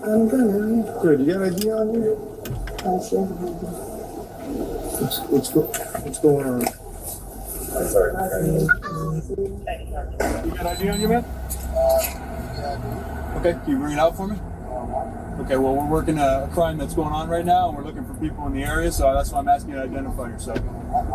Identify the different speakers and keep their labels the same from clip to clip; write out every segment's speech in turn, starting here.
Speaker 1: I'm good.
Speaker 2: Good. You got an ID on you?
Speaker 1: Sure.
Speaker 2: What's going on?
Speaker 3: Sorry.
Speaker 2: You got an ID on you, man? Okay. Can you bring it out for me? Okay. Well, we're working a crime that's going on right now, and we're looking for people in the area, so that's why I'm asking you to identify yourself.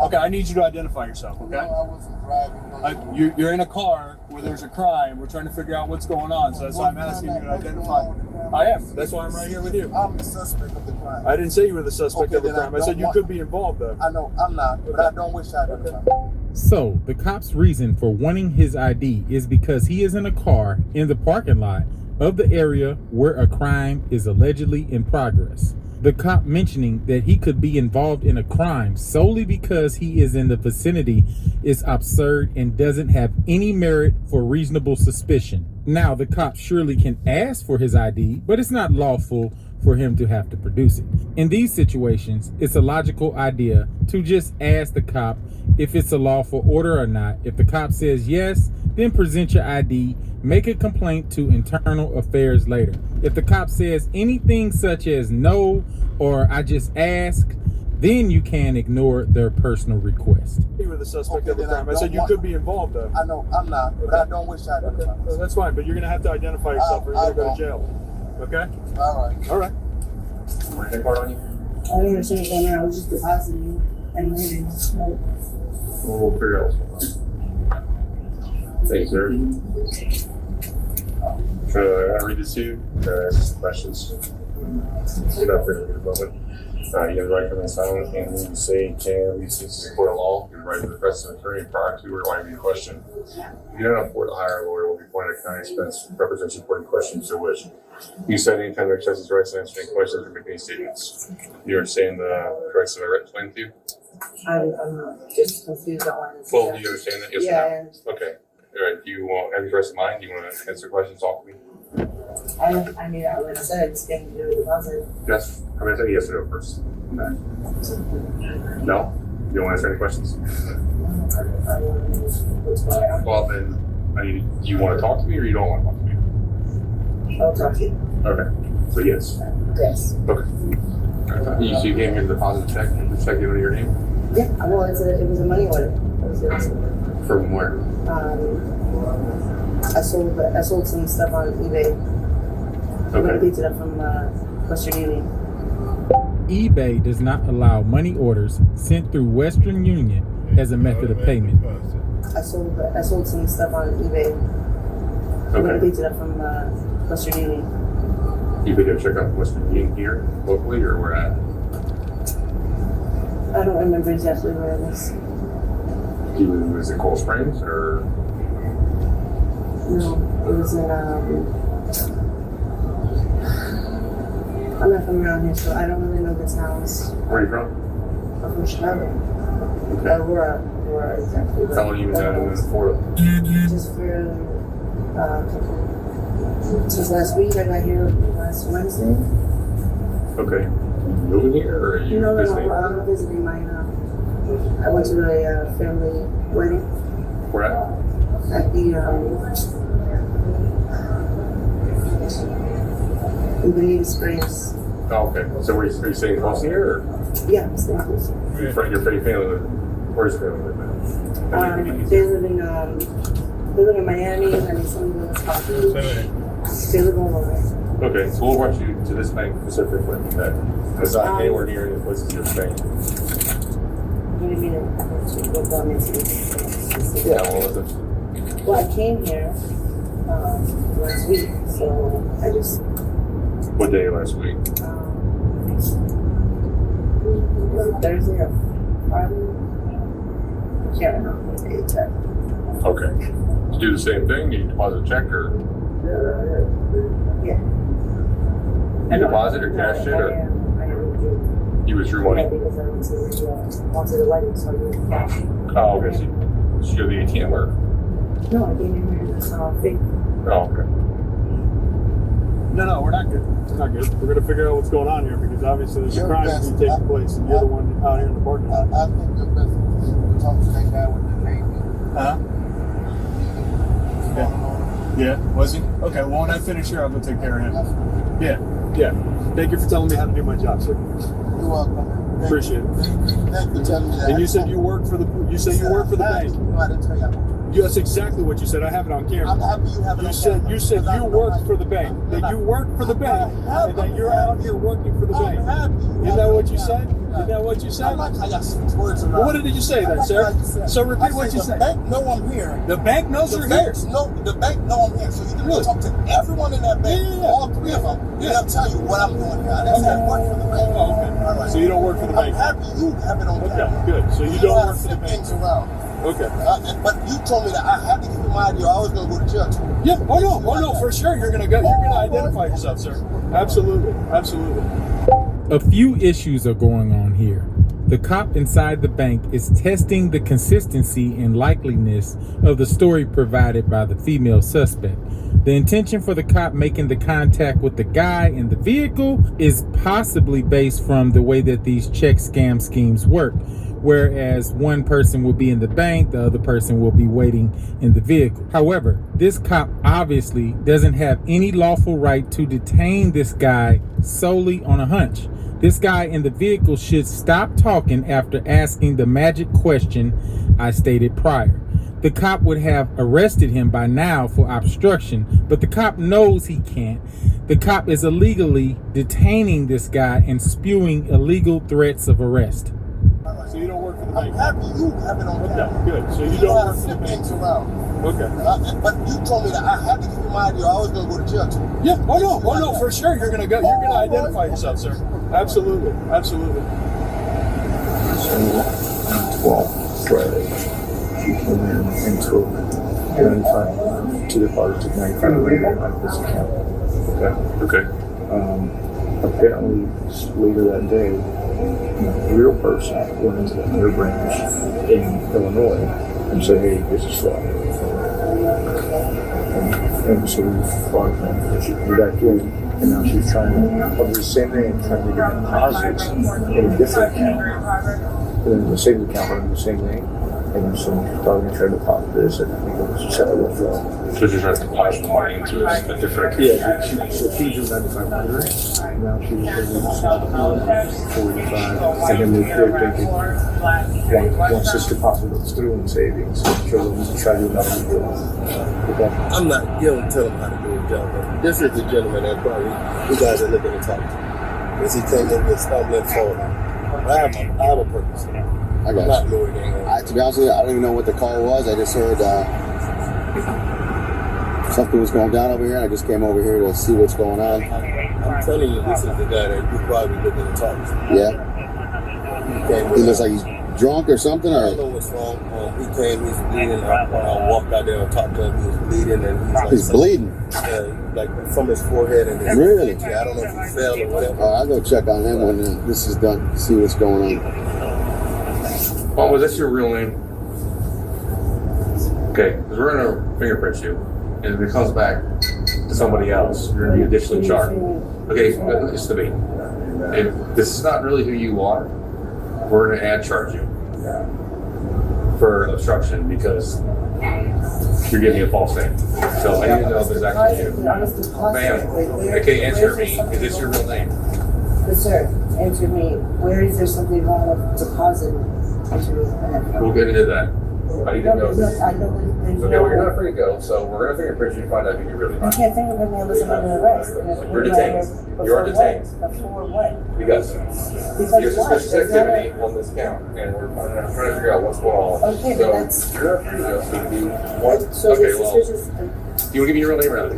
Speaker 2: Okay. I need you to identify yourself. Okay.
Speaker 3: I wasn't driving.
Speaker 2: You're in a car where there's a crime. We're trying to figure out what's going on, so that's why I'm asking you to identify. I am. That's why I'm right here with you.
Speaker 3: I'm the suspect of the crime.
Speaker 2: I didn't say you were the suspect
Speaker 3: Okay,
Speaker 2: of the
Speaker 3: then
Speaker 2: crime.
Speaker 3: I
Speaker 2: I said
Speaker 3: don't
Speaker 2: you
Speaker 3: want-
Speaker 2: could be involved, though.
Speaker 3: I know I'm not, but I don't wish I identified.
Speaker 4: So, the cop's reason for wanting his ID is because he is in a car in the parking lot of the area where a crime is allegedly in progress. The cop mentioning that he could be involved in a crime solely because he is in the vicinity is absurd and doesn't have any merit for reasonable suspicion. Now, the cop surely can ask for his ID, but it's not lawful for him to have to produce it. In these situations, it's a logical idea to just ask the cop if it's a lawful order or not. If the cop says yes, then present your ID, make a complaint to internal affairs later. If the cop says anything such as no or I just ask, then you can ignore their personal request.
Speaker 2: You were the suspect
Speaker 3: Okay,
Speaker 2: of the
Speaker 3: then I
Speaker 2: crime. I said
Speaker 3: don't
Speaker 2: you
Speaker 3: want-
Speaker 2: could be involved, though.
Speaker 3: I know I'm not, but I don't wish I identified.
Speaker 2: So that's fine, but you're going to have to identify yourself or you're going to go
Speaker 3: won't.
Speaker 2: to jail. Okay?
Speaker 3: All right.
Speaker 2: All right.
Speaker 1: I don't understand what's going on. I was just depositing and leaving.
Speaker 5: We'll figure out what's going on. Thanks, sir. I read this to you? Ask questions. You're not free to read a moment. You have the right to remain silent, and when you say can, we seek to support a law. You have the right to request an attorney prior to or while you question. If you don't afford to hire a lawyer, will be appointed at county expense to represent you for any questions you wish. You said any time to exercise his rights to answer any questions or make any statements. You understand the rights that I explained to you?
Speaker 1: I'm just confused on why this.
Speaker 5: Well, do you understand that? Yes
Speaker 1: Yeah, I
Speaker 5: or no?
Speaker 1: understand.
Speaker 5: Okay. All right. Do you have your rest of mind? Do you want to answer questions? Talk to me.
Speaker 1: I mean, like I said, it's getting to do with deposit.
Speaker 5: Yes. I'm going to say yes or no first. Okay. No? You don't want to answer any questions?
Speaker 1: I don't know what's going on.
Speaker 5: Well, then, do you want to talk to me or you don't want to talk to me?
Speaker 1: I'll talk to you.
Speaker 5: Okay. So, yes.
Speaker 1: Yes.
Speaker 5: Okay. So you came here to deposit a check? The check given to your name?
Speaker 1: Yeah, well, it was a money order.
Speaker 5: From where?
Speaker 1: I sold some stuff on eBay. I'm gonna
Speaker 5: Okay.
Speaker 1: pick it up from Western Union.
Speaker 4: eBay does not allow money orders sent through Western Union as a method of payment.
Speaker 1: I sold some stuff on eBay. I'm gonna
Speaker 5: Okay.
Speaker 1: pick it up from Western Union.
Speaker 5: You picked up a check out Western Union here, locally, or where at?
Speaker 1: I don't remember exactly where it was.
Speaker 5: Was it Cold Springs or?
Speaker 1: No, it was in I'm not from around here, so I don't really know the towns.
Speaker 5: Where are you from?
Speaker 1: I'm from Chicago.
Speaker 5: Okay.
Speaker 1: Where exactly?
Speaker 5: How long have you been down in Florida?
Speaker 1: Just for since last week. I got here last Wednesday.
Speaker 5: Okay. You moving here or are you
Speaker 1: No,
Speaker 5: visiting?
Speaker 1: I'm visiting my. I went to a family wedding
Speaker 5: Where at?
Speaker 1: at the in Bonita Springs.
Speaker 5: Oh, okay. So are you staying close here or
Speaker 1: Yeah, I'm staying close.
Speaker 5: your family live? Where's your family live at?
Speaker 1: They live in Miami and some live in Scotland. They live all over.
Speaker 5: Okay, so we'll rush you to this bank specifically. Okay. It's not anywhere near any places you're staying.
Speaker 1: What do you mean? What brought me to this?
Speaker 5: Yeah, well,
Speaker 1: Well, I came here last week, so I just
Speaker 5: what day last week?
Speaker 1: Thursday or Friday. I can't remember what day exactly.
Speaker 5: Okay. To do the same thing, you deposit a check or
Speaker 1: Yeah.
Speaker 5: you deposit or cash it or
Speaker 1: I am.
Speaker 5: you withdrew
Speaker 1: Yeah,
Speaker 5: money?
Speaker 1: because I went to the wedding, so I used cash.
Speaker 5: Oh, okay. So you go to the ATM or?
Speaker 1: No, I came in here this thing.
Speaker 5: Oh, okay.
Speaker 2: No, we're not good. We're not good. We're going to figure out what's going on here because obviously there's a crime that's taking place and you're the one out here in the parking lot.
Speaker 3: I think the best is to talk to that guy with the name.
Speaker 2: Huh? Yeah. Yeah, was he? Okay, well, when I finish here, I'll go take care of him. Yeah. Yeah. Thank you for telling me how to do my job, sir.
Speaker 3: You're welcome.
Speaker 2: Appreciate it.
Speaker 3: Thank you for telling me that.
Speaker 2: And you said you work for the bank.
Speaker 3: No, I didn't tell you.
Speaker 2: That's exactly what you said. I have it on camera.
Speaker 3: I'm happy you have it on camera.
Speaker 2: You said you work for the bank. That you work for the bank, and that you're out here working for the bank.
Speaker 3: I'm happy.
Speaker 2: Isn't that what you said? Isn't that what you
Speaker 3: I
Speaker 2: said?
Speaker 3: like how y'all switch words around.
Speaker 2: Well, what did you say then, sir? So repeat
Speaker 3: I
Speaker 2: what you
Speaker 3: the
Speaker 2: said.
Speaker 3: bank know I'm here.
Speaker 2: The bank knows
Speaker 3: The
Speaker 2: you're here.
Speaker 3: bank know I'm here. So you can
Speaker 2: Really?
Speaker 3: go talk to everyone in that bank,
Speaker 2: Yeah.
Speaker 3: all three of them, and they'll tell you what I'm doing here. I didn't say I work for the bank.
Speaker 2: Oh, okay.
Speaker 3: All right.
Speaker 2: So you don't work for the
Speaker 3: I'm
Speaker 2: bank.
Speaker 3: happy you have it on
Speaker 2: Okay,
Speaker 3: camera.
Speaker 2: good. So you
Speaker 3: know
Speaker 2: don't
Speaker 3: how
Speaker 2: work
Speaker 3: to
Speaker 2: for the
Speaker 3: flip
Speaker 2: bank.
Speaker 3: things around.
Speaker 2: Okay.
Speaker 3: But you told me that I had to give you my idea. I was going to go to jail too.
Speaker 2: Yeah. Oh no, for sure. You're gonna identify yourself, sir. Absolutely.
Speaker 4: A few issues are going on here. The cop inside the bank is testing the consistency and likeliness of the story provided by the female suspect. The intention for the cop making the contact with the guy in the vehicle is possibly based from the way that these check scam schemes work. Whereas one person will be in the bank, the other person will be waiting in the vehicle. However, this cop obviously doesn't have any lawful right to detain this guy solely on a hunch. This guy in the vehicle should stop talking after asking the magic question I stated prior. The cop would have arrested him by now for obstruction, but the cop knows he can't. The cop is illegally detaining this guy and spewing illegal threats of arrest.
Speaker 2: So you don't work for the
Speaker 3: I'm
Speaker 2: bank.
Speaker 3: happy you have it on camera.
Speaker 2: Okay, good. So you
Speaker 3: know how
Speaker 2: don't
Speaker 3: to
Speaker 2: work for the
Speaker 3: flip
Speaker 2: bank.
Speaker 3: things around.
Speaker 2: Okay.
Speaker 3: But you told me that I had to give you my idea. I was going to go to jail too.
Speaker 2: Yeah. Oh no, for sure. You're gonna identify yourself, sir. Absolutely.
Speaker 6: So on 12 Friday, she came in and took 95 to deposit 95 out of this account.
Speaker 5: Okay.
Speaker 6: Apparently, later that day, a real person went into their branch in Illinois and said, "Hey, this is fraud." And so we fought and she came back in, and now she's trying to, under the same name, trying to get deposits in a different account. And then the same account, but in the same name. And so thought we tried to deposit this, and I think it was a separate withdrawal.
Speaker 5: So you're trying to deposit money into a different account?
Speaker 6: Yeah, she drew 9,500. Now she's going 45. And then they're thinking, once this deposit goes through in savings, she'll try to do another withdrawal.
Speaker 7: I'm not going to tell him how to do his job, but this is the gentleman that probably you guys are looking to talk to. As he came in with stumbling forward. I have a purpose.
Speaker 8: I got
Speaker 7: Not
Speaker 8: you.
Speaker 7: know anything.
Speaker 8: To be honest with you, I don't even know what the call was. I just heard something was going down over here. I just came over here to see what's going on.
Speaker 7: I'm telling you, this is the guy that you probably looking to talk to.
Speaker 8: Yeah. He looks like he's drunk or something,
Speaker 7: I don't
Speaker 8: or
Speaker 7: know what's wrong. He came, he's bleeding. I walked out there and talked to him. He was bleeding, and
Speaker 8: he's bleeding.
Speaker 7: like from his forehead and his
Speaker 8: Really?
Speaker 7: Yeah, I don't know if he fell or whatever.
Speaker 8: I'll go check on him when this is done. See what's going on.
Speaker 5: Oh, was that your real name? Okay, because we're gonna fingerprint you, and if it comes back to somebody else, you're gonna be additionally charged. Okay, it's the me. If this is not really who you are, we're gonna add charge you for obstruction because you're giving me a false name. So I need to know if it's actually you. Ma'am, okay, answer me. Is this your real name?
Speaker 1: But sir, answer me. Where is there something wrong with depositing?
Speaker 5: We'll get into that. I need to know this.
Speaker 1: I know there's
Speaker 5: Okay, well, you're not free to go, so we're gonna fingerprint you and find out who you really
Speaker 1: I
Speaker 5: are.
Speaker 1: can't fingerprint me unless I'm under arrest.
Speaker 5: You're detained. You are detained.
Speaker 1: Before what?
Speaker 5: Because
Speaker 1: Because
Speaker 5: your
Speaker 1: what?
Speaker 5: suspicious
Speaker 1: There's not
Speaker 5: activity on this count, and we're trying to figure out what's going on.
Speaker 1: Okay,
Speaker 5: So
Speaker 1: but that's-
Speaker 5: you're not free to go, so if you want,
Speaker 1: So
Speaker 5: okay,
Speaker 1: the
Speaker 5: well,
Speaker 1: suspicious.
Speaker 5: do you wanna give me your real name or not?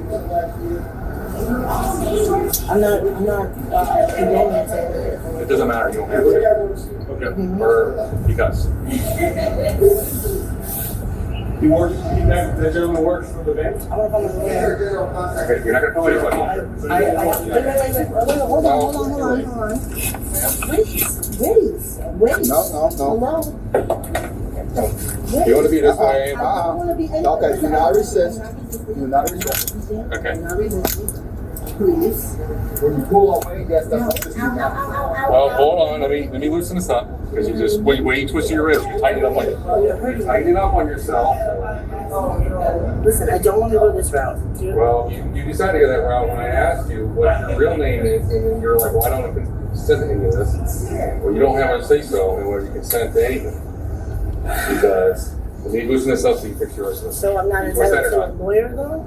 Speaker 1: I'm not condemning to.
Speaker 5: It doesn't matter, you don't have to. Okay, or because.
Speaker 2: You work. That gentleman works for the bank.
Speaker 1: I don't know if I'm aware.
Speaker 5: Okay, you're not gonna tell anybody.
Speaker 1: Wait, hold on. Wait.
Speaker 8: No.
Speaker 1: Hello?
Speaker 5: You wanna be this way?
Speaker 1: I don't want to be any.
Speaker 8: Okay, do not resist. Do not resist.
Speaker 5: Okay.
Speaker 1: Not resisting. Please.
Speaker 8: When you pull away, that's the
Speaker 5: Well, hold on, let me loosen this up, because you just, wait, you twisted your wrist, you tighten it up on yourself.
Speaker 1: Listen, I don't want to go this route.
Speaker 9: Well, you decided to go that route when I asked you what your real name is, and then you're like, well, I don't want to consent to any of this. Well, you don't have a say-so in whether you consent to anything. Because we need loosen this up so you fix your resume.
Speaker 1: So I'm not entitled to a lawyer, though?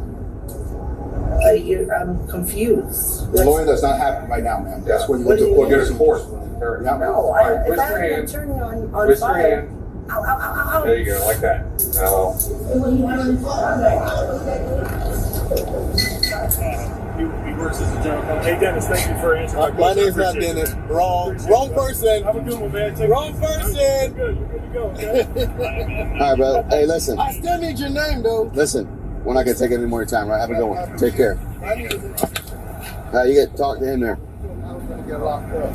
Speaker 1: I'm confused.
Speaker 8: The lawyer does not happen right now, ma'am. That's what you want to
Speaker 9: We'll get a course.
Speaker 1: No,
Speaker 9: Alright,
Speaker 1: if
Speaker 9: raise
Speaker 1: I
Speaker 9: your
Speaker 1: have an
Speaker 9: hand.
Speaker 1: attorney on
Speaker 9: Raise your
Speaker 1: file.
Speaker 9: hand.
Speaker 1: Ow, ow, ow, ow, ow.
Speaker 9: There you go, like that. Now,
Speaker 2: He works as a general counsel. Hey, Dennis, thank you for answering my
Speaker 7: My
Speaker 2: question.
Speaker 7: name's not Dennis. Wrong person.
Speaker 2: Have a good one, man.
Speaker 7: Wrong person.
Speaker 2: You're good to go, okay?
Speaker 8: All right, bro. Hey, listen.
Speaker 7: I still need your name, though.
Speaker 8: Listen. We're not going to take any more of your time, right? Have a good one. Take care. You get to talk to him there.
Speaker 7: I was going to get locked up.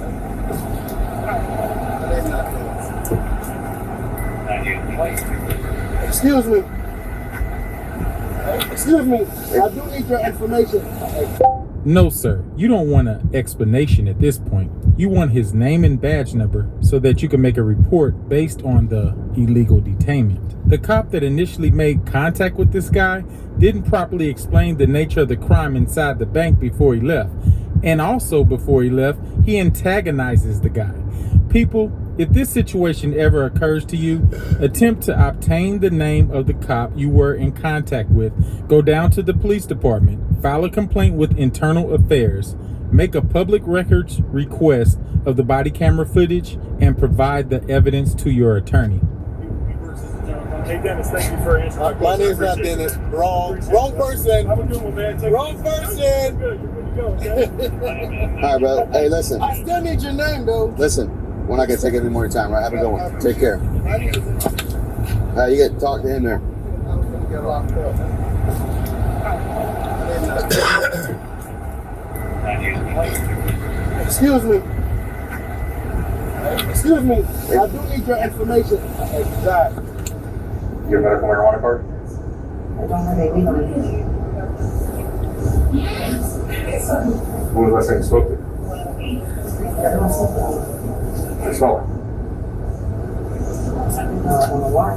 Speaker 7: Excuse me. Excuse me. I do need your information.
Speaker 4: No, sir. You don't want an explanation at this point. You want his name and badge number so that you can make a report based on the illegal detainment. The cop that initially made contact with this guy didn't properly explain the nature of the crime inside the bank before he left. And also before he left, he antagonizes the guy. People, if this situation ever occurs to you, attempt to obtain the name of the cop you were in contact with. Go down to the police department, file a complaint with Internal Affairs, make a public records request of the body camera footage, and provide the evidence to your attorney.
Speaker 2: Hey, Dennis, thank you for answering my
Speaker 7: My
Speaker 2: question.
Speaker 7: name's not Dennis. Wrong person.
Speaker 2: Have a good one, man.
Speaker 7: Wrong person.
Speaker 2: You're good to go, okay?
Speaker 8: All right, bro. Hey, listen.
Speaker 7: I still need your name, though.
Speaker 8: Listen. We're not going to take any more of your time, right? Have a good one. Take care. You get to talk to him there.
Speaker 7: I was going to get locked up. Excuse me. Excuse me. I do need your information. Exactly.
Speaker 9: you have a medical marijuana card?
Speaker 1: I don't have a legal name.
Speaker 9: When was the last time you spoke to? You smell it.
Speaker 1: I don't know why.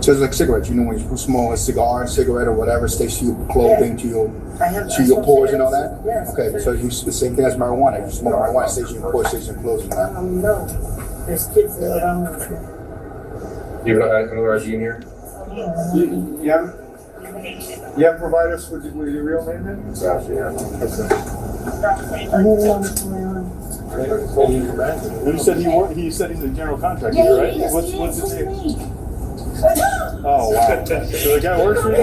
Speaker 6: So it's like cigarettes, you know, when you smoke a cigar, cigarette, or whatever, stays to your clothing, to your pores and all that?
Speaker 1: Yes.
Speaker 6: Okay, so it's the same thing as marijuana. You smoke marijuana, stays to your pores, stays to your clothing.
Speaker 1: No. There's kids that are on
Speaker 9: You have another ID in here?
Speaker 6: You have providers with your real name then?
Speaker 9: Gotcha, yeah.
Speaker 1: I don't know what's going on.
Speaker 2: You said he's a general contractor, right? What's his name? Oh, wow. So the guy works for you?
Speaker 10: He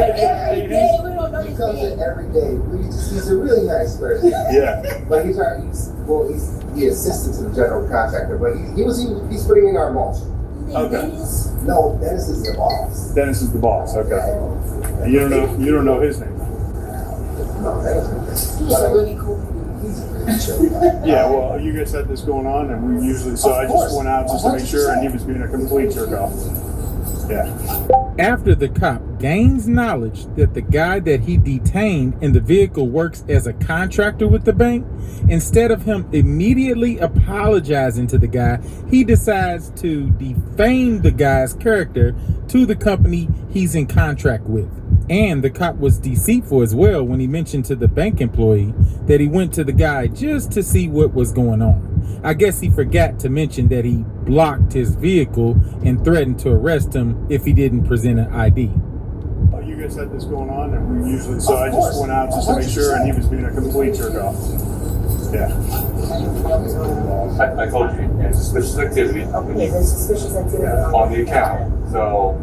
Speaker 10: comes in every day. He's a really nice person.
Speaker 2: Yeah.
Speaker 10: But he's the assistant to the general contractor. But he's putting in our mulch.
Speaker 2: Okay.
Speaker 10: No, Dennis is the boss.
Speaker 2: Dennis is the boss. Okay. And you don't know his name.
Speaker 10: No, Dennis. He's a really cool. He's a really chill guy.
Speaker 2: Yeah. Well, you guys had this going on, and we usually. So I just went out just to make sure, and he was being a complete jerk off. Yeah.
Speaker 4: After the cop gains knowledge that the guy that he detained in the vehicle works as a contractor with the bank, instead of him immediately apologizing to the guy, he decides to defame the guy's character to the company he's in contract with. And the cop was deceitful as well when he mentioned to the bank employee that he went to the guy just to see what was going on. I guess he forgot to mention that he blocked his vehicle and threatened to arrest him if he didn't present an ID.
Speaker 2: You guys had this going on, and we usually. So I just went out just to make sure, and he was being a complete jerk off. Yeah.
Speaker 9: I told you, it's suspicious activity.
Speaker 1: Okay, there's suspicious activity
Speaker 9: On the account. So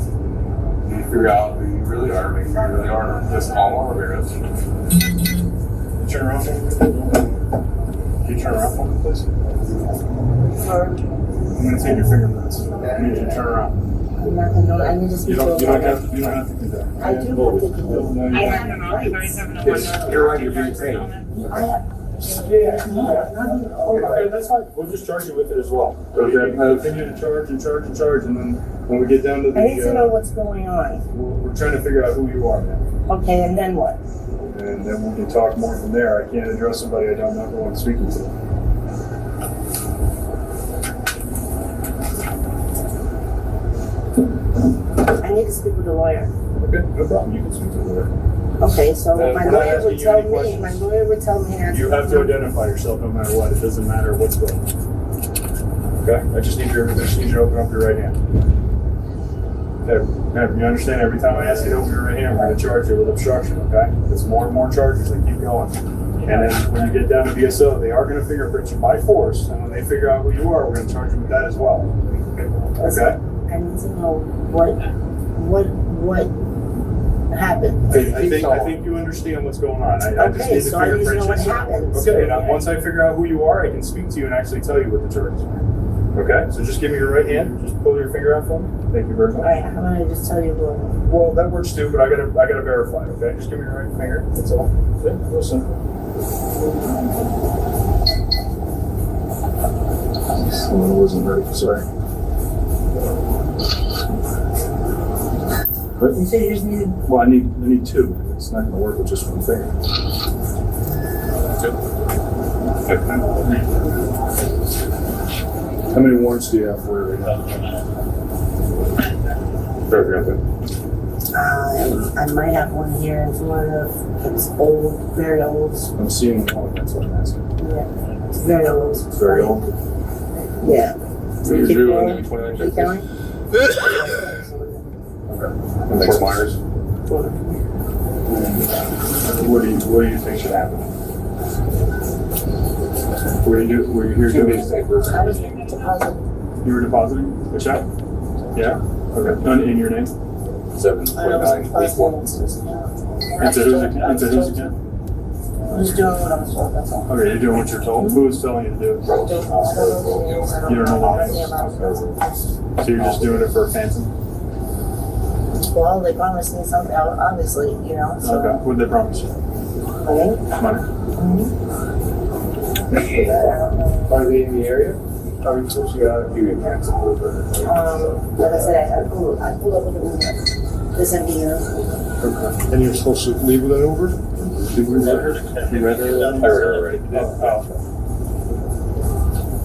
Speaker 9: you need to figure out who you really are, make sure you really are this Alma Ramirez.
Speaker 2: Turn around. Can you turn around for me, please? I'm going to take your fingerprints. I need you to turn around.
Speaker 1: I'm not gonna know. I need to speak
Speaker 2: You don't
Speaker 1: to
Speaker 2: have to do that.
Speaker 1: I do have to do that. I have rights.
Speaker 9: You're right, you're being paid.
Speaker 2: Okay, that's fine. We'll just charge you with it as well. So continue to charge, and then when we get down to the,
Speaker 1: I need to know what's going on.
Speaker 2: we're trying to figure out who you are now,
Speaker 1: Okay, and then what?
Speaker 2: and then we can talk more from there. I can't address somebody I don't know who I'm speaking to.
Speaker 1: need to speak with the lawyer.
Speaker 2: Okay, no problem. You can speak to the lawyer.
Speaker 1: Okay, so
Speaker 2: We're
Speaker 1: my
Speaker 2: not
Speaker 1: lawyer
Speaker 2: asking
Speaker 1: would
Speaker 2: you
Speaker 1: tell
Speaker 2: any
Speaker 1: me,
Speaker 2: questions.
Speaker 1: my lawyer would tell me.
Speaker 2: You have to identify yourself no matter what. It doesn't matter what's going on. Okay? I just need you to open up your right hand. Okay, you understand? Every time I ask you to open your right hand, we're going to charge you with obstruction, okay? There's more and more charges that keep going. And then when you get down to VSO, they are going to fingerprint you by force. And when they figure out who you are, we're going to charge you with that as well. Okay?
Speaker 1: I need to know what happened.
Speaker 2: I think you understand what's going on. I just
Speaker 1: Okay,
Speaker 2: need to
Speaker 1: so I need to
Speaker 2: fingerprint
Speaker 1: know
Speaker 2: you.
Speaker 1: what happened.
Speaker 2: Okay, now once I figure out who you are, I can speak to you and actually tell you what the charges are. Okay, so just give me your right hand. Just pull your finger out for me. Thank you very much.
Speaker 1: Alright, I'm gonna just tell you what.
Speaker 2: Well, that works too, but I gotta verify. Okay, just give me your right finger. That's all. Yeah, real simple. Someone wasn't ready. Sorry. What?
Speaker 1: You said you just needed.
Speaker 2: Well, I need two. It's not gonna work with just one finger. How many warrants do you have for it right now?
Speaker 1: I might have one here in Florida. It's old, very old.
Speaker 2: I'm seeing one. That's what I'm asking.
Speaker 1: Yeah, it's very old.
Speaker 2: It's very old.
Speaker 1: Yeah.
Speaker 9: So you're
Speaker 1: Keep
Speaker 9: due
Speaker 1: going.
Speaker 9: on the 29th.
Speaker 1: Keep going.
Speaker 2: Okay.
Speaker 9: And Fort Myers.
Speaker 2: What do you think should happen? Were you here
Speaker 9: Should be
Speaker 2: doing?
Speaker 9: the same person.
Speaker 1: I was depositing.
Speaker 2: You were depositing a check? Yeah. Okay. In your name?
Speaker 9: 72981.
Speaker 2: Into whose account?
Speaker 1: I'm just doing what I'm told, that's all.
Speaker 2: Okay, you're doing what you're told. Who is telling you to do it? You don't know the names. So you're just doing it for a phantom?
Speaker 1: Well, they promised me something, obviously, you know, so.
Speaker 2: Okay. What did they promise you?
Speaker 1: Okay.
Speaker 2: Money.
Speaker 9: Are they in the area? Are we supposed to get out of here and cancel over?
Speaker 1: Like I said, I pulled up with the Uber. This MDU.
Speaker 6: And you're supposed to leave with that over?
Speaker 2: Did we read her? You read her?
Speaker 9: I read her already.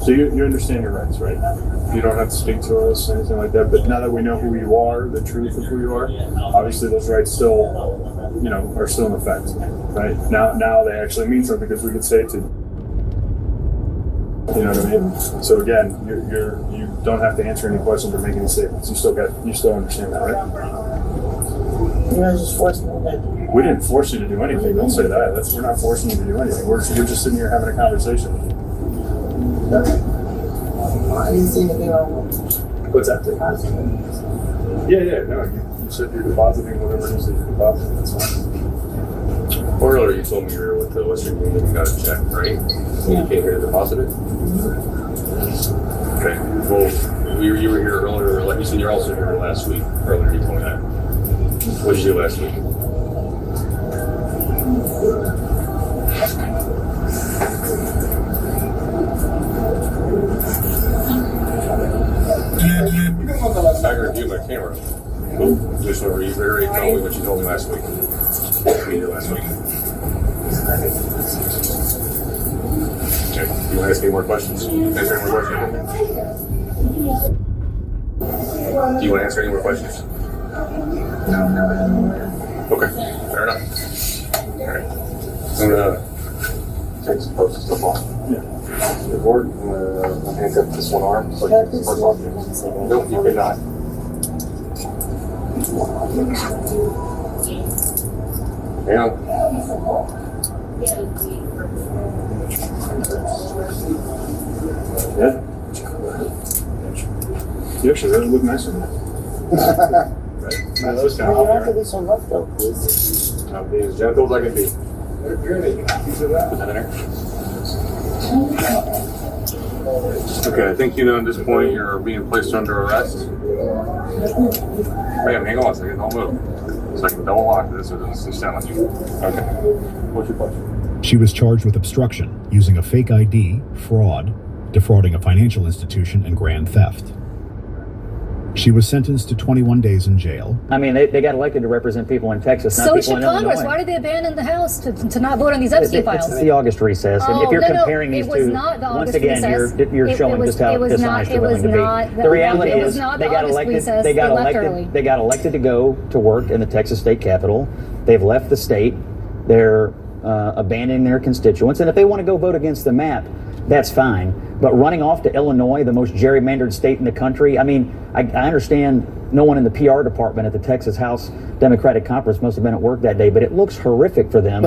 Speaker 2: So you understand your rights, right? You don't have to speak to us or anything like that. But now that we know who you are, the truth of who you are, obviously those rights still, are still in effect, right? Now they actually mean something because we can say it to you. You know what I mean? So again, you don't have to answer any questions or make any statements. You still understand that, right?
Speaker 1: You know, just forced me to.
Speaker 2: We didn't force you to do anything. Don't say that. We're not forcing you to do anything. We're just sitting here having a conversation.
Speaker 1: I didn't see anything wrong.
Speaker 2: What's that? Yeah. No, you said you're depositing whatever it is that you're depositing. That's fine.
Speaker 9: Earlier you told me you were with the Western Union and got a check, right? And you came here to deposit it? Okay. Well, you were here earlier, like you said, you're also here last week. Earlier you told me that. What did you do last week? I can review my camera. Just want to reiterate, tell me what you told me last week. What you did last week. Okay. You want to ask any more questions? Answer any more questions? Do you want to answer any more questions?
Speaker 1: No.
Speaker 9: Okay, fair enough. All right. I'm gonna take some photos stuff off.
Speaker 2: Yeah.
Speaker 9: The board, handcuff this one arm. So you can work off. Nope, you cannot. Hang on.
Speaker 2: Yeah. You actually really look nice in that. Right. That's just kind
Speaker 1: You
Speaker 2: of
Speaker 1: don't have to be so rough though, please.
Speaker 9: I'll be as gentle as I can be.
Speaker 2: You're gonna get copies of that?
Speaker 9: Put that in there. Okay, I think you know at this point you're being placed under arrest. Ma'am, hang on a second, don't move. So I can double lock this or this is down on you. Okay. What's your question?
Speaker 11: She was charged with obstruction, using a fake ID, fraud, defrauding a financial institution, and grand theft. She was sentenced to 21 days in jail.
Speaker 12: I mean, they got elected to represent people in Texas, not
Speaker 13: So
Speaker 12: people
Speaker 13: should
Speaker 12: in
Speaker 13: Congress.
Speaker 12: Illinois.
Speaker 13: Why did they abandon the House to not vote on these Epstein files?
Speaker 12: It's the August recess, and if you're comparing these
Speaker 13: it was
Speaker 12: two,
Speaker 13: not the
Speaker 12: once
Speaker 13: August
Speaker 12: again,
Speaker 13: recess.
Speaker 12: you're showing just how dishonest you're willing to be. The reality
Speaker 13: it was
Speaker 12: is,
Speaker 13: not
Speaker 12: they
Speaker 13: the
Speaker 12: got
Speaker 13: August
Speaker 12: elected.
Speaker 13: recess.
Speaker 12: They got
Speaker 13: left early.
Speaker 12: elected. They got elected to go to work in the Texas state capitol. They've left the state. They're abandoning their constituents, and if they want to go vote against the map, that's fine. But running off to Illinois, the most gerrymandered state in the country, I mean, I understand no one in the PR department at the Texas House Democratic Conference must have been at work that day, but it looks horrific for them.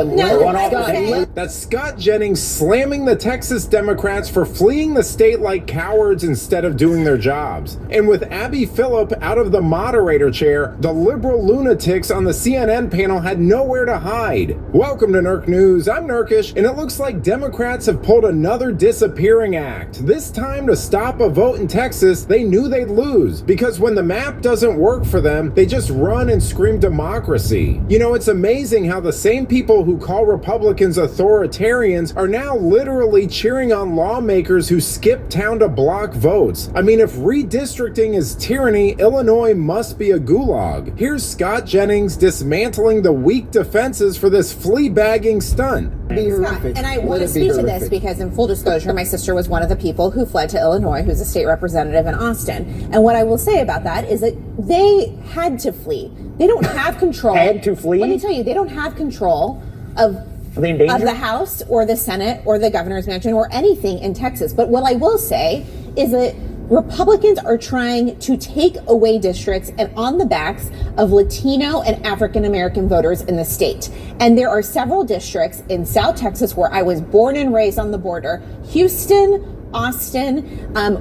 Speaker 14: That's Scott Jennings slamming the Texas Democrats for fleeing the state like cowards instead of doing their jobs. And with Abby Phillip out of the moderator chair, the liberal lunatics on the CNN panel had nowhere to hide. Welcome to Nurk News. I'm Nurkish, and it looks like Democrats have pulled another disappearing act. This time to stop a vote in Texas they knew they'd lose, because when the map doesn't work for them, they just run and scream democracy. You know, it's amazing how the same people who call Republicans authoritarians are now literally cheering on lawmakers who skip town to block votes. I mean, if redistricting is tyranny, Illinois must be a gulag. Here's Scott Jennings dismantling the weak defenses for this flea-bagging stunt.
Speaker 15: And I want to speak to this because, in full disclosure, my sister was one of the people who fled to Illinois, who's a state representative in Austin. And what I will say about that is that they had to flee. They don't have control.
Speaker 12: Had to flee?
Speaker 15: Let me tell you, they don't have control of the House or the Senate or the governor's mansion or anything in Texas. But what I will say is that Republicans are trying to take away districts and on the backs of Latino and African American voters in the state. And there are several districts in South Texas where I was born and raised on the border, Houston, Austin,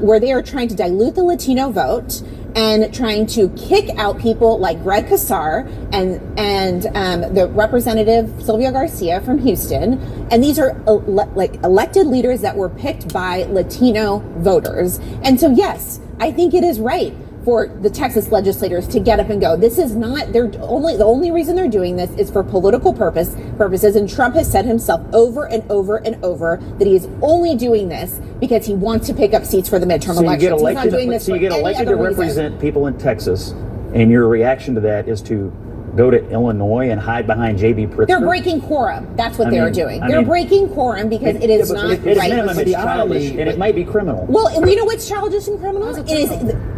Speaker 15: where they are trying to dilute the Latino vote and trying to kick out people like Greg Casar and the representative Sylvia Garcia from Houston. And these are elected leaders that were picked by Latino voters. And so, yes, I think it is right for the Texas legislators to get up and go. This is not the only reason they're doing this is for political purposes. And Trump has said himself over and over and over that he is only doing this because he wants to pick up seats for the midterm elections. He's not doing this
Speaker 12: you get elected to represent people in Texas, and your reaction to that is to go to Illinois and hide behind J.B. Pritzker?
Speaker 15: They're breaking quorum. That's what they're doing. They're breaking quorum because it is not right.
Speaker 12: It's childish, and it might be criminal.
Speaker 15: Well, and you know what's childish and criminal? It is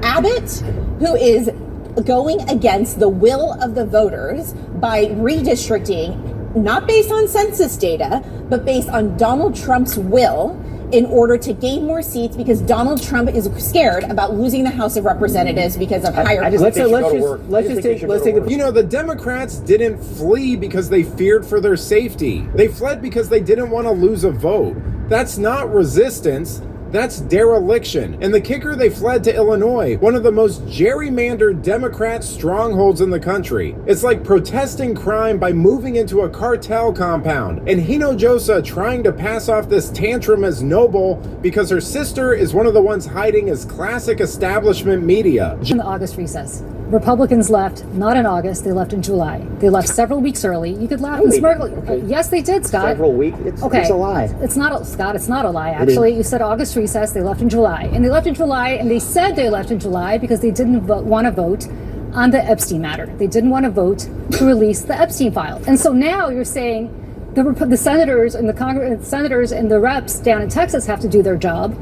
Speaker 15: Abbott, who is going against the will of the voters by redistricting, not based on census data, but based on Donald Trump's will, in order to gain more seats because Donald Trump is scared about losing the House of Representatives because of higher.
Speaker 14: Let's take you know, the Democrats didn't flee because they feared for their safety. They fled because they didn't want to lose a vote. That's not resistance. That's dereliction. And the kicker, they fled to Illinois, one of the most gerrymandered Democrat strongholds in the country. It's like protesting crime by moving into a cartel compound. And Hinojosa trying to pass off this tantrum as noble because her sister is one of the ones hiding as classic establishment media.
Speaker 13: In the August recess, Republicans left not in August, they left in July. They left several weeks early. You could laugh and smirk. Okay. Yes, they did, Scott.
Speaker 12: Several weeks? It's a lie.
Speaker 13: It's not, Scott, it's not a lie, actually. You said August recess, they left in July. And they left in July, and they said they left in July because they didn't want to vote on the Epstein matter. They didn't want to vote to release the Epstein file. And so now you're saying the senators and the reps down in Texas have to do their job.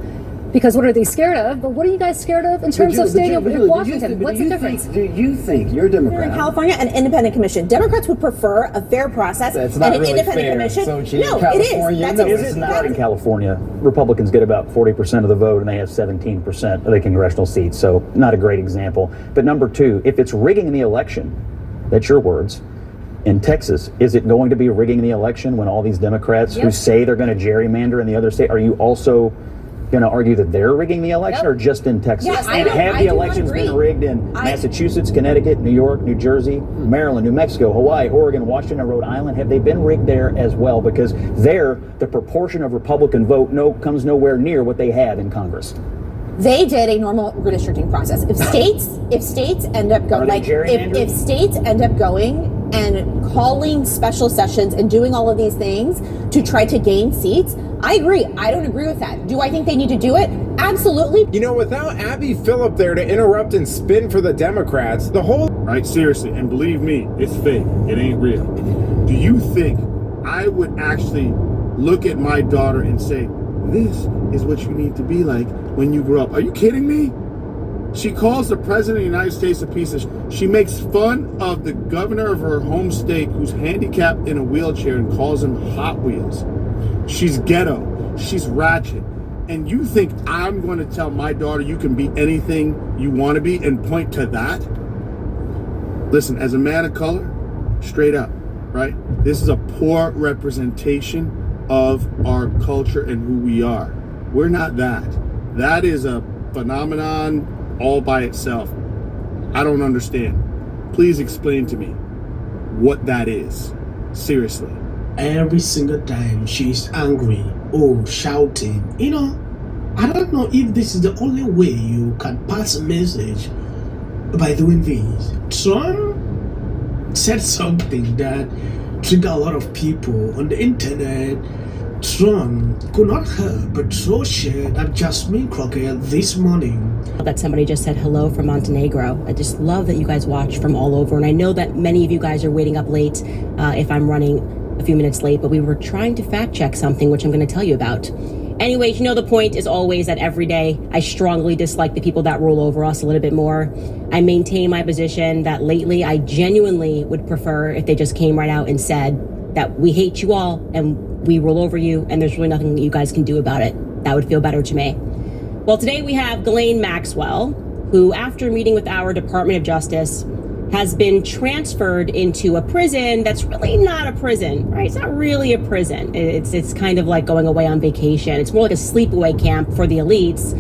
Speaker 13: Because what are they scared of? But what are you guys scared of in terms of staying in Washington? What's the difference?
Speaker 12: Do you think you're a Democrat?
Speaker 15: In California, an independent commission. Democrats would prefer a fair process and an independent commission.
Speaker 12: So
Speaker 15: no, it is.
Speaker 12: It's not in California. Republicans get about 40% of the vote, and they have 17% of the congressional seats. So not a great example. But number two, if it's rigging the election, that's your words. In Texas, is it going to be rigging the election when all these Democrats who say they're going to gerrymander in the other state, are you also going to argue that they're rigging the election or just in Texas?
Speaker 15: Yes,
Speaker 12: and have the elections been rigged in Massachusetts, Connecticut, New York, New Jersey, Maryland, New Mexico, Hawaii, Oregon, Washington, and Rhode Island? Have they been rigged there as well? Because there, the proportion of Republican vote comes nowhere near what they have in Congress.
Speaker 15: They did a normal redistricting process. If states end up going if states end up going and calling special sessions and doing all of these things to try to gain seats. I agree. I don't agree with that. Do I think they need to do it? Absolutely.
Speaker 14: You know, without Abby Phillip there to interrupt and spin for the Democrats, the whole...
Speaker 6: Right, seriously, and believe me, it's fake. It ain't real. Do you think I would actually look at my daughter and say, this is what you need to be like when you grow up? Are you kidding me? She calls the president of the United States a piece of she makes fun of the governor of her home state who's handicapped in a wheelchair and calls him Hot Wheels. She's ghetto. She's ratchet. And you think I'm going to tell my daughter you can be anything you want to be and point to that? Listen, as a man of color, straight up, right? This is a poor representation of our culture and who we are. We're not that. That is a phenomenon all by itself. I don't understand. Please explain to me what that is. Seriously.
Speaker 16: Every single time she's angry or shouting, you know, I don't know if this is the only way you can pass a message by doing this. Trump said something that triggered a lot of people on the internet. Trump could not help but throw shade at Jasmine Crockett this morning.
Speaker 17: That somebody just said hello from Montenegro. I just love that you guys watch from all over, and I know that many of you guys are waiting up late if I'm running a few minutes late, but we were trying to fact check something, which I'm going to tell you about. Anyways, you know, the point is always that every day I strongly dislike the people that rule over us a little bit more. I maintain my position that lately I genuinely would prefer if they just came right out and said that we hate you all and we rule over you and there's really nothing that you guys can do about it. That would feel better to me. Well, today we have Ghislaine Maxwell, who after meeting with our Department of Justice has been transferred into a prison that's really not a prison, right? It's not really a prison. It's kind of like going away on vacation. It's more like a sleepaway camp for the elites.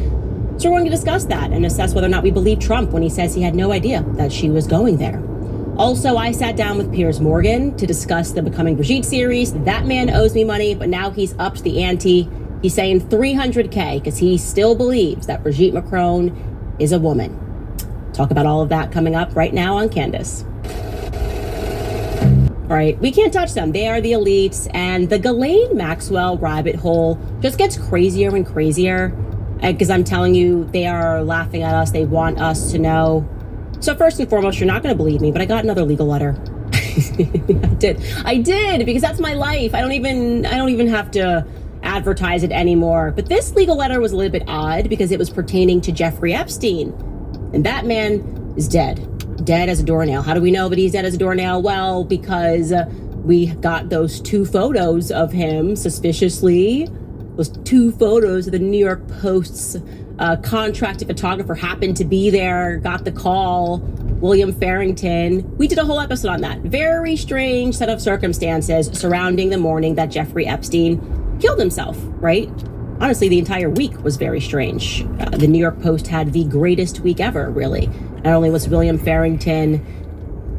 Speaker 17: So we're going to discuss that and assess whether or not we believe Trump when he says he had no idea that she was going there. Also, I sat down with Piers Morgan to discuss the Becoming Brigitte series. That man owes me money, but now he's upped the ante. He's saying $300K because he still believes that Brigitte Macron is a woman. Talk about all of that coming up right now on Candace. All right, we can't touch them. They are the elites, and the Ghislaine Maxwell rabbit hole just gets crazier and crazier because I'm telling you, they are laughing at us. They want us to know. So first and foremost, you're not going to believe me, but I got another legal letter. I did because that's my life. I don't even have to advertise it anymore. But this legal letter was a little bit odd because it was pertaining to Jeffrey Epstein. And that man is dead as a doornail. How do we know that he's dead as a doornail? Well, because we got those two photos of him suspiciously. Those two photos of the New York Post's contracted photographer happened to be there, got the call, William Farrington. We did a whole episode on that. Very strange set of circumstances surrounding the morning that Jeffrey Epstein killed himself, right? Honestly, the entire week was very strange. The New York Post had the greatest week ever, really. Not only was William Farrington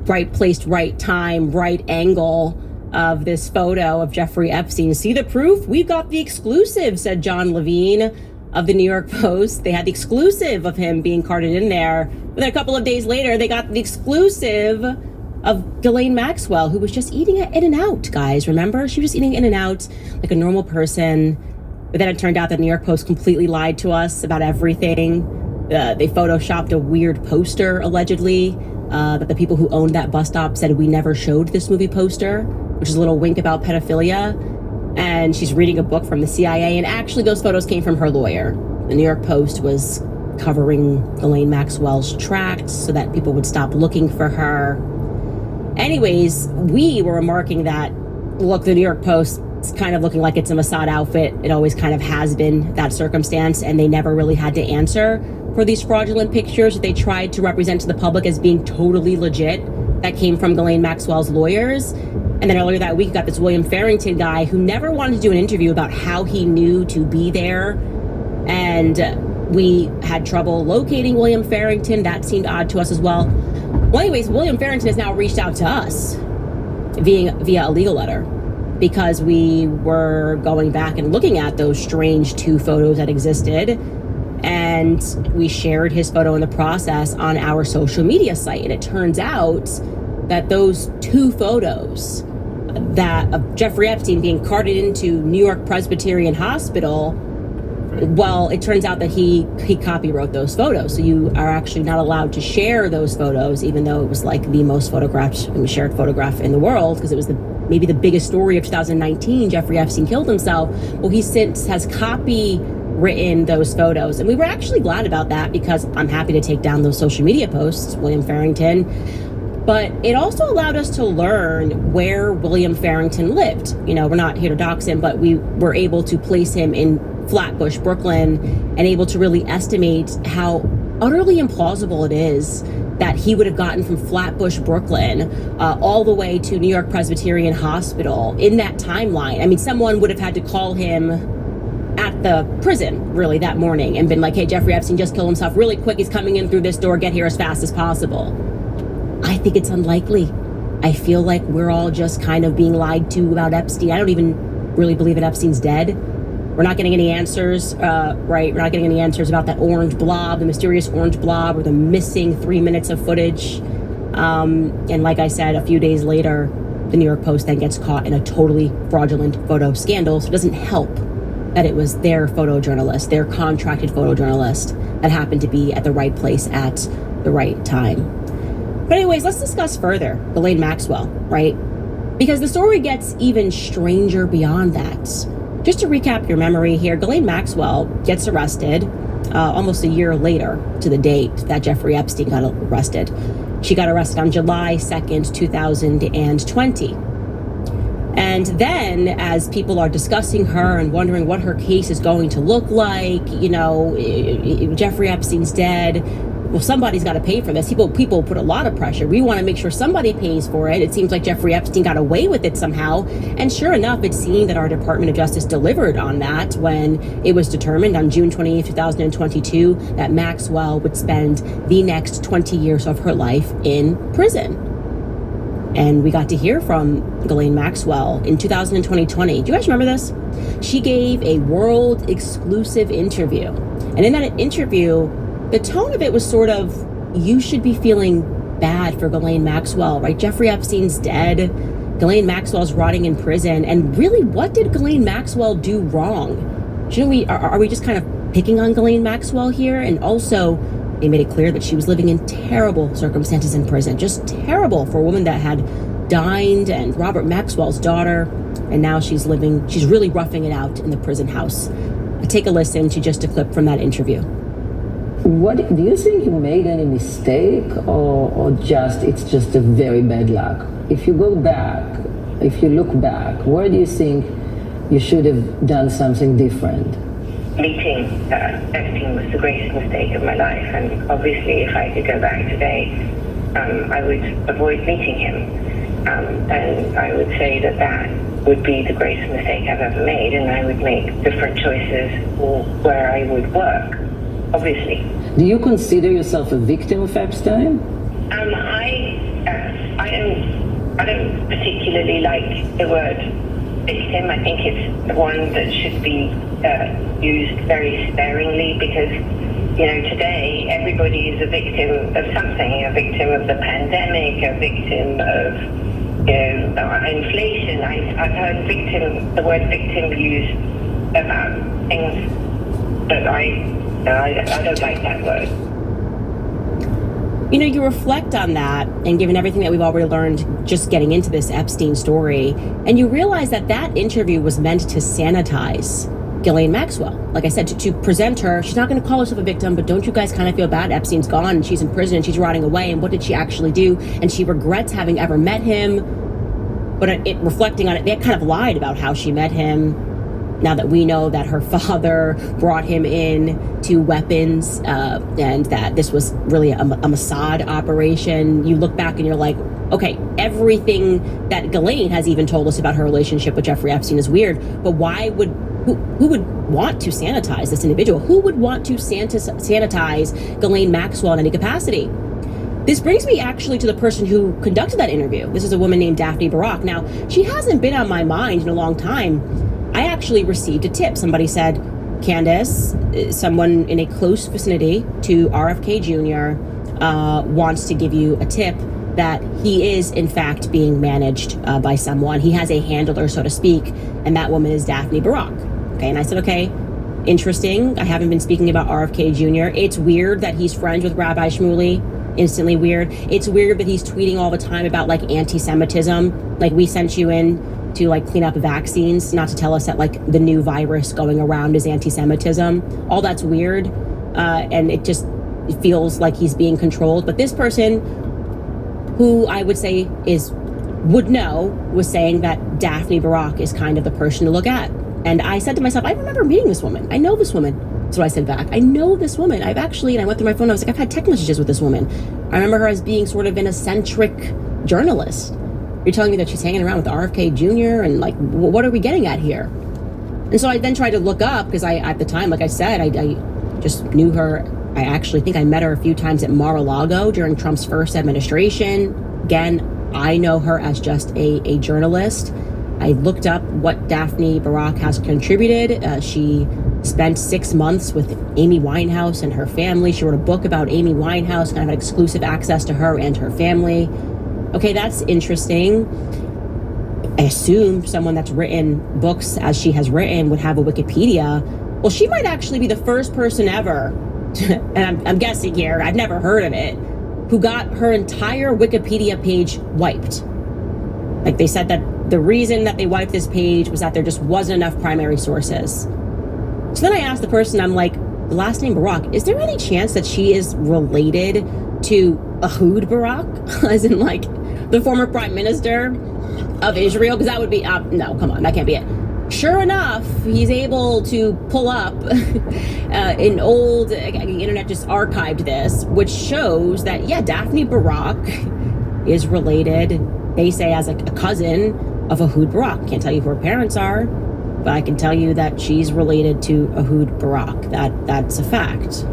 Speaker 17: right place, right time, right angle of this photo of Jeffrey Epstein. See the proof? We've got the exclusive, said John Levine of the New York Post. They had the exclusive of him being carted in there. But then a couple of days later, they got the exclusive of Ghislaine Maxwell, who was just eating at In-N-Out, guys. Remember? She was eating In-N-Out like a normal person. But then it turned out that the New York Post completely lied to us about everything. They photoshopped a weird poster, allegedly, that the people who owned that bus stop said we never showed this movie poster, which is a little wink about pedophilia. And she's reading a book from the CIA, and actually those photos came from her lawyer. The New York Post was covering Ghislaine Maxwell's tracks so that people would stop looking for her. Anyways, we were remarking that, look, the New York Post, it's kind of looking like it's a Mossad outfit. It always kind of has been that circumstance, and they never really had to answer for these fraudulent pictures that they tried to represent to the public as being totally legit. That came from Ghislaine Maxwell's lawyers. And then earlier that week, got this William Farrington guy who never wanted to do an interview about how he knew to be there. And we had trouble locating William Farrington. That seemed odd to us as well. Well, anyways, William Farrington has now reached out to us via a legal letter, because we were going back and looking at those strange two photos that existed. And we shared his photo in the process on our social media site. And it turns out that those two photos that of Jeffrey Epstein being carted into New York Presbyterian Hospital, well, it turns out that he copywrote those photos. So you are actually not allowed to share those photos, even though it was like the most photographed and shared photograph in the world, because it was maybe the biggest story of 2019. Jeffrey Epstein killed himself. Well, he since has copywritten those photos. And we were actually glad about that, because I'm happy to take down those social media posts, William Farrington. But it also allowed us to learn where William Farrington lived. You know, we're not here to dox him, but we were able to place him in Flatbush, Brooklyn, and able to really estimate how utterly implausible it is that he would have gotten from Flatbush, Brooklyn, all the way to New York Presbyterian Hospital in that timeline. I mean, someone would have had to call him at the prison, really, that morning and been like, hey, Jeffrey Epstein just killed himself really quick. He's coming in through this door. Get here as fast as possible. I think it's unlikely. I feel like we're all just kind of being lied to about Epstein. I don't even really believe that Epstein's dead. We're not getting any answers, right? We're not getting any answers about that orange blob, the mysterious orange blob, or the missing 3 minutes of footage. And like I said, a few days later, the New York Post then gets caught in a totally fraudulent photo scandal. So it doesn't help that it was their photojournalist, their contracted photojournalist, that happened to be at the right place at the right time. But anyways, let's discuss further Ghislaine Maxwell, right? Because the story gets even stranger beyond that. Just to recap your memory here, Ghislaine Maxwell gets arrested almost a year later to the date that Jeffrey Epstein got arrested. She got arrested on July 2nd, 2020. And then, as people are discussing her and wondering what her case is going to look like, you know, Jeffrey Epstein's dead. Well, somebody's got to pay for this. People put a lot of pressure. We want to make sure somebody pays for it. It seems like Jeffrey Epstein got away with it somehow. And sure enough, it seemed that our Department of Justice delivered on that when it was determined on June 28, 2022, that Maxwell would spend the next 20 years of her life in prison. And we got to hear from Ghislaine Maxwell in 2020. Do you guys remember this? She gave a world exclusive interview. And in that interview, the tone of it was sort of, you should be feeling bad for Ghislaine Maxwell, right? Jeffrey Epstein's dead. Ghislaine Maxwell's rotting in prison. And really, what did Ghislaine Maxwell do wrong? Are we just kind of picking on Ghislaine Maxwell here? And also, they made it clear that she was living in terrible circumstances in prison. Just terrible for a woman that had dined and Robert Maxwell's daughter. And now she's really roughing it out in the prison house. Take a listen to just a clip from that interview.
Speaker 18: What do you think you made any mistake, or it's just a very bad luck? If you look back, where do you think you should have done something different?
Speaker 19: Meeting Epstein was the greatest mistake of my life, and obviously if I could go back today, I would avoid meeting him. And I would say that would be the greatest mistake I've ever made, and I would make different choices where I would work. Obviously.
Speaker 18: Do you consider yourself a victim of Epstein?
Speaker 19: I don't particularly like the word victim. I think it's one that should be used very sparingly, because, you know, today everybody is a victim of something, a victim of the pandemic, a victim of, you know, inflation. I've heard the word victim used about things that I don't like that word.
Speaker 17: You know, you reflect on that, and given everything that we've already learned just getting into this Epstein story, and you realize that that interview was meant to sanitize Ghislaine Maxwell. Like I said, to present her, she's not going to call herself a victim, but don't you guys kind of feel bad? Epstein's gone, and she's in prison, and she's rotting away, and what did she actually do? And she regrets having ever met him. But reflecting on it, they kind of lied about how she met him. Now that we know that her father brought him in to weapons, and that this was really a Mossad operation, you look back and you're like, okay, everything that Ghislaine has even told us about her relationship with Jeffrey Epstein is weird, but who would want to sanitize this individual? Who would want to sanitize Ghislaine Maxwell in any capacity? This brings me actually to the person who conducted that interview. This is a woman named Daphne Barak. Now, she hasn't been on my mind in a long time. I actually received a tip. Somebody said, Candace, someone in a close vicinity to RFK Jr. Wants to give you a tip that he is, in fact, being managed by someone. He has a handler, so to speak, and that woman is Daphne Barak. Okay, and I said, okay, interesting. I haven't been speaking about RFK Jr. It's weird that he's friends with Rabbi Shmuley. Instantly weird. It's weird that he's tweeting all the time about like anti-Semitism. Like, we sent you in to like clean up vaccines, not to tell us that like the new virus going around is anti-Semitism. All that's weird. And it feels like he's being controlled. But this person, who I would say would know, was saying that Daphne Barak is kind of the person to look at. And I said to myself, I remember meeting this woman. I know this woman. So I said back, I know this woman. and I went through my phone. I was like, I've had text messages with this woman. I remember her as being sort of an eccentric journalist. You're telling me that she's hanging around with RFK Jr. and like, what are we getting at here? And so I then tried to look up, because at the time, like I said, I just knew her. I actually think I met her a few times at Mar-a-Lago during Trump's first administration. Again, I know her as just a journalist. I looked up what Daphne Barak has contributed. She spent 6 months with Amy Winehouse and her family. She wrote a book about Amy Winehouse, kind of had exclusive access to her and her family. Okay, that's interesting. I assume someone that's written books as she has written would have a Wikipedia. Well, she might actually be the first person ever, and I'm guessing here, I've never heard of it, who got her entire Wikipedia page wiped. Like, they said that the reason that they wiped this page was that there just wasn't enough primary sources. So then I asked the person, I'm like, the last name Barak, is there any chance that she is related to Ehud Barak? As in, like, the former prime minister of Israel? Because that would be, no, come on, that can't be it. Sure enough, he's able to pull up an old, the internet just archived this, which shows that, yeah, Daphne Barak is related, they say, as a cousin of Ehud Barak. Can't tell you who her parents are, but I can tell you that she's related to Ehud Barak. That's a fact.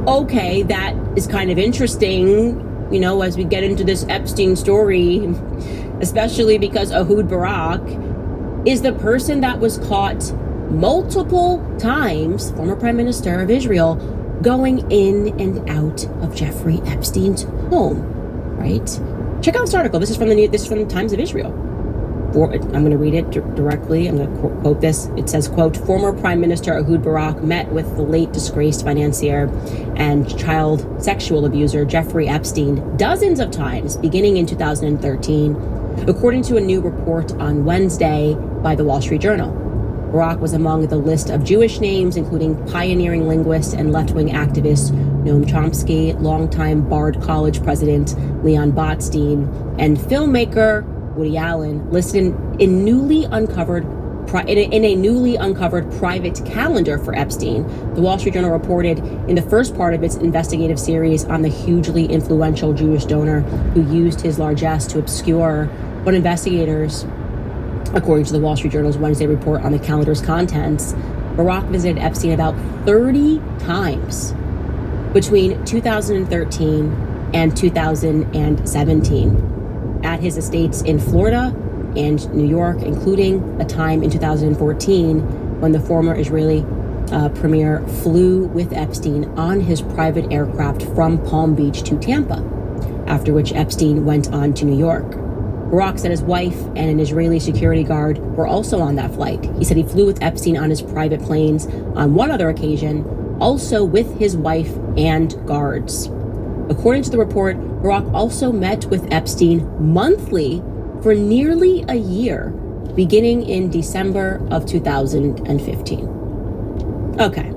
Speaker 17: Okay, that is kind of interesting, you know, as we get into this Epstein story, especially because Ehud Barak is the person that was caught multiple times, former prime minister of Israel, going in and out of Jeffrey Epstein's home, right? Check out this article. This is from the Times of Israel. I'm going to read it directly. I'm going to quote this. It says, quote, former Prime Minister Ehud Barak met with the late disgraced financier and child sexual abuser Jeffrey Epstein dozens of times, beginning in 2013, according to a new report on Wednesday by the Wall Street Journal. Barak was among the list of Jewish names, including pioneering linguist and left-wing activist Noam Chomsky, longtime Bard College president Leon Botstein, and filmmaker Woody Allen, listed in a newly uncovered private calendar for Epstein. The Wall Street Journal reported in the first part of its investigative series on the hugely influential Jewish donor who used his largesse to obscure what investigators, according to the Wall Street Journal's Wednesday report on the calendar's contents, Barak visited Epstein about 30 times between 2013 and 2017 at his estates in Florida and New York, including a time in 2014 when the former Israeli premier flew with Epstein on his private aircraft from Palm Beach to Tampa, after which Epstein went on to New York. Barak said his wife and an Israeli security guard were also on that flight. He said he flew with Epstein on his private planes on one other occasion, also with his wife and guards. According to the report, Barak also met with Epstein monthly for nearly a year, beginning in December of 2015. Okay.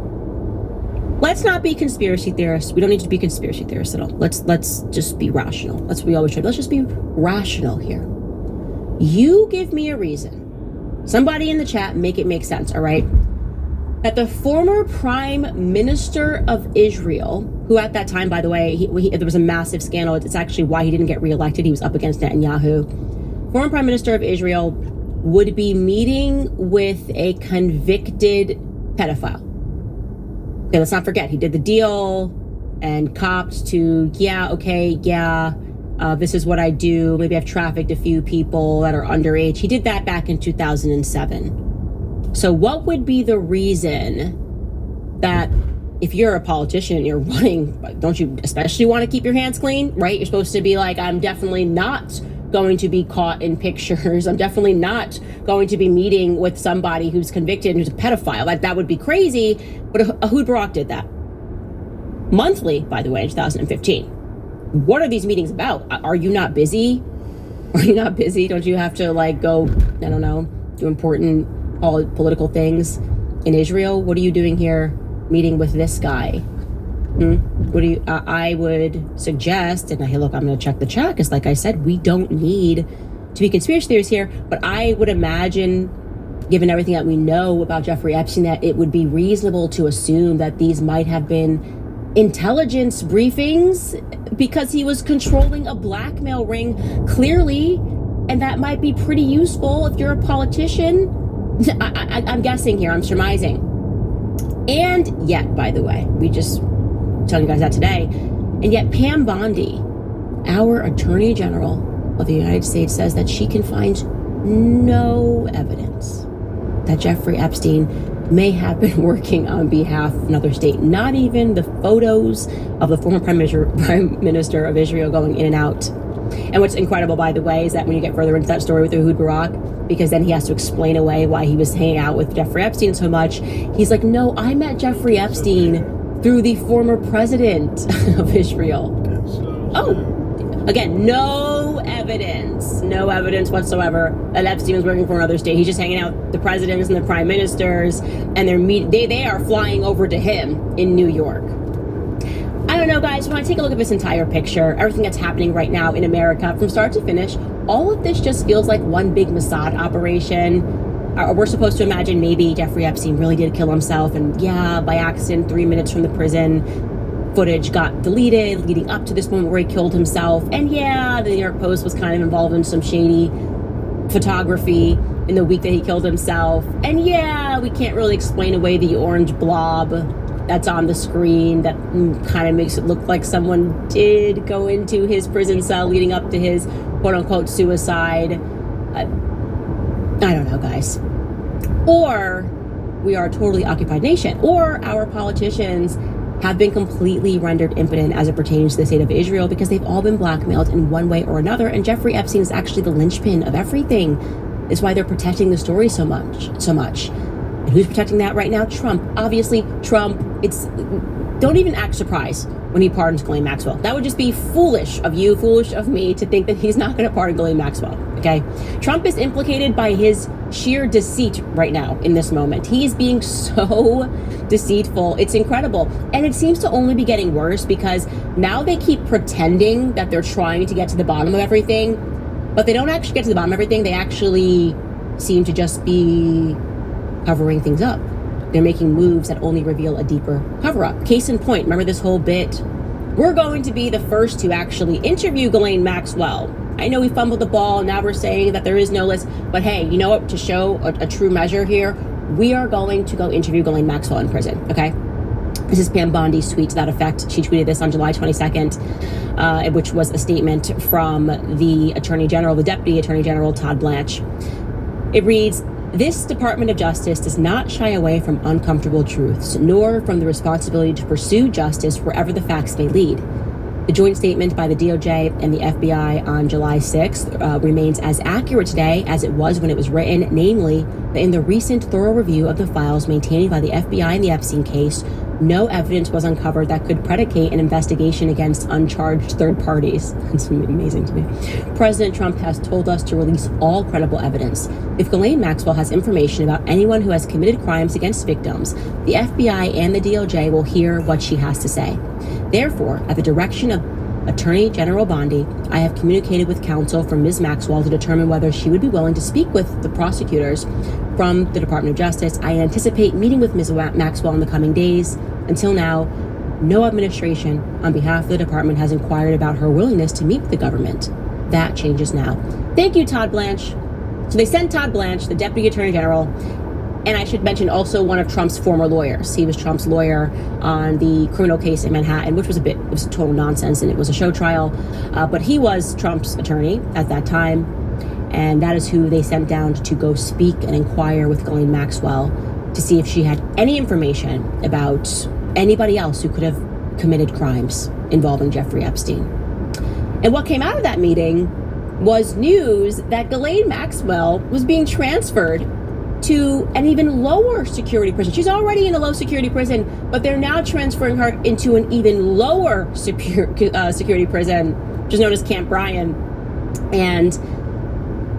Speaker 17: Let's not be conspiracy theorists. We don't need to be conspiracy theorists at all. Let's just be rational. That's what we always try. Let's just be rational here. You give me a reason. Somebody in the chat, make it make sense, all right? That the former prime minister of Israel, who at that time, by the way, there was a massive scandal. It's actually why he didn't get reelected. He was up against Netanyahu. Former prime minister of Israel would be meeting with a convicted pedophile. Okay, let's not forget, he did the deal and copped to, this is what I do. Maybe I've trafficked a few people that are underage. He did that back in 2007. So what would be the reason that if you're a politician and you're running, don't you especially want to keep your hands clean, right? You're supposed to be like, I'm definitely not going to be caught in pictures. I'm definitely not going to be meeting with somebody who's convicted and who's a pedophile. Like, that would be crazy. But Ehud Barak did that. Monthly, by the way, in 2015. What are these meetings about? Are you not busy? Are you not busy? Don't you have to like go, I don't know, do important political things in Israel? What are you doing here meeting with this guy? What do you, I would suggest, and hey, look, I'm going to check the chat because like I said, we don't need to be conspiracy theorists here, but I would imagine, given everything that we know about Jeffrey Epstein, that it would be reasonable to assume that these might have been intelligence briefings because he was controlling a blackmail ring clearly, and that might be pretty useful if you're a politician. I'm guessing here, I'm surmising. And yet, by the way, we just telling you guys that today, and yet Pam Bondi, our Attorney General of the United States, says that she can find no evidence that Jeffrey Epstein may have been working on behalf of another state. Not even the photos of the former Prime Minister of Israel going in and out. And what's incredible, by the way, is that when you get further into that story with Ehud Barak, because then he has to explain away why he was hanging out with Jeffrey Epstein so much, he's like, no, I met Jeffrey Epstein through the former president of Israel. Oh, again, no evidence whatsoever that Epstein was working for another state. He's just hanging out with the presidents and the prime ministers, and they are flying over to him in New York. I don't know, guys, when I take a look at this entire picture, everything that's happening right now in America from start to finish, all of this just feels like one big Mossad operation. We're supposed to imagine maybe Jeffrey Epstein really did kill himself, and yeah, by accident, 3 minutes from the prison, footage got deleted leading up to this moment where he killed himself. And yeah, the New York Post was kind of involved in some shady photography in the week that he killed himself. And yeah, we can't really explain away the orange blob that's on the screen that kind of makes it look like someone did go into his prison cell leading up to his quote-unquote suicide. I don't know, guys. Or we are a totally occupied nation, or our politicians have been completely rendered impotent as it pertains to the state of Israel because they've all been blackmailed in one way or another, and Jeffrey Epstein is actually the linchpin of everything. It's why they're protecting the story so much. And who's protecting that right now? Trump. Obviously, Trump. Don't even act surprised when he pardons Ghislaine Maxwell. That would just be foolish of you, foolish of me to think that he's not going to pardon Ghislaine Maxwell, okay? Trump is implicated by his sheer deceit right now in this moment. He is being so deceitful. It's incredible. And it seems to only be getting worse because now they keep pretending that they're trying to get to the bottom of everything, but they don't actually get to the bottom of everything. They actually seem to just be covering things up. They're making moves that only reveal a deeper cover-up. Case in point, remember this whole bit? We're going to be the first to actually interview Ghislaine Maxwell. I know we fumbled the ball, now we're saying that there is no list, but hey, you know what? To show a true measure here, we are going to go interview Ghislaine Maxwell in prison, okay? This is Pam Bondi's tweet to that effect. She tweeted this on July 22nd, which was a statement from the Attorney General, the Deputy Attorney General, Todd Blanche. It reads, "This Department of Justice does not shy away from uncomfortable truths, nor from the responsibility to pursue justice wherever the facts may lead. The joint statement by the DOJ and the FBI on July 6th remains as accurate today as it was when it was written, namely, that in the recent thorough review of the files maintained by the FBI in the Epstein case, no evidence was uncovered that could predicate an investigation against uncharged third parties." It's amazing to me. "President Trump has told us to release all credible evidence. If Ghislaine Maxwell has information about anyone who has committed crimes against victims, the FBI and the DOJ will hear what she has to say. Therefore, at the direction of Attorney General Bondi, I have communicated with counsel for Ms. Maxwell to determine whether she would be willing to speak with the prosecutors from the Department of Justice. I anticipate meeting with Ms. Maxwell in the coming days. Until now, no administration on behalf of the department has inquired about her willingness to meet with the government. That changes now." Thank you, Todd Blanche. So they sent Todd Blanche, the Deputy Attorney General, and I should mention also one of Trump's former lawyers. He was Trump's lawyer on the criminal case in Manhattan, which was it was total nonsense and it was a show trial. But he was Trump's attorney at that time. And that is who they sent down to go speak and inquire with Ghislaine Maxwell to see if she had any information about anybody else who could have committed crimes involving Jeffrey Epstein. And what came out of that meeting was news that Ghislaine Maxwell was being transferred to an even lower security prison. She's already in a low security prison, but they're now transferring her into an even lower security prison, which is known as Camp Bryan. And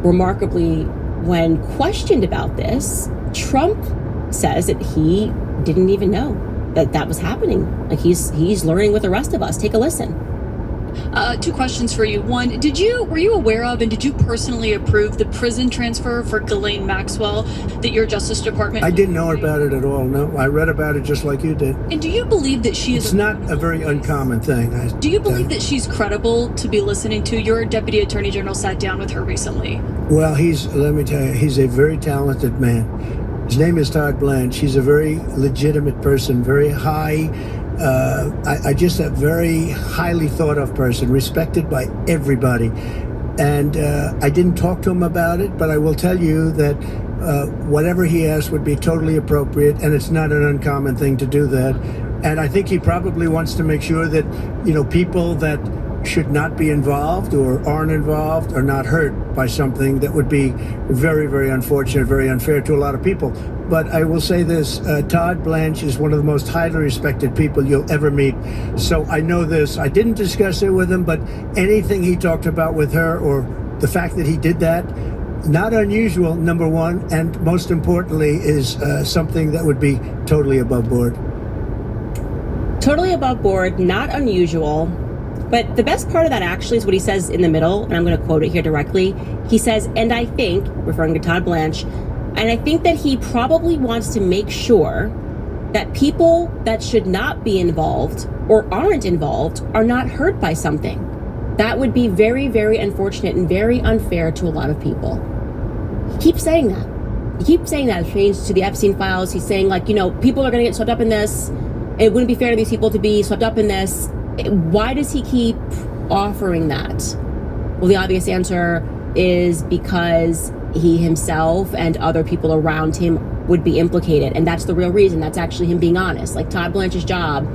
Speaker 17: remarkably, when questioned about this, Trump says that he didn't even know that was happening. Like he's learning with the rest of us. Take a listen.
Speaker 20: Two questions for you. One, were you aware of and did you personally approve the prison transfer for Ghislaine Maxwell that your Justice Department?
Speaker 16: I didn't know about it at all. No, I read about it just like you did.
Speaker 20: And do you believe that she is?
Speaker 16: It's not a very uncommon thing.
Speaker 20: Do you believe that she's credible to be listening to? Your Deputy Attorney General sat down with her recently.
Speaker 16: Well, let me tell you, he's a very talented man. His name is Todd Blanche. He's a very legitimate person, very high. I just a very highly thought of person, respected by everybody. And I didn't talk to him about it, but I will tell you that whatever he asked would be totally appropriate, and it's not an uncommon thing to do that. And I think he probably wants to make sure that, people that should not be involved or aren't involved are not hurt by something that would be very, very unfortunate, very unfair to a lot of people. But I will say this, Todd Blanche is one of the most highly respected people you'll ever meet. So I know this. I didn't discuss it with him, but anything he talked about with her or the fact that he did that, not unusual, number one, and most importantly is something that would be totally above board.
Speaker 17: Totally above board, not unusual. But the best part of that actually is what he says in the middle, and I'm going to quote it here directly. He says, and I think, referring to Todd Blanche, and I think that he probably wants to make sure that people that should not be involved or aren't involved are not hurt by something. That would be very, very unfortunate and very unfair to a lot of people. He keeps saying that. He keeps saying that. It pertains to the Epstein files. He's saying, people are going to get swept up in this. It wouldn't be fair to these people to be swept up in this. Why does he keep offering that? Well, the obvious answer is because he himself and other people around him would be implicated. And that's the real reason. That's actually him being honest. Like Todd Blanche's job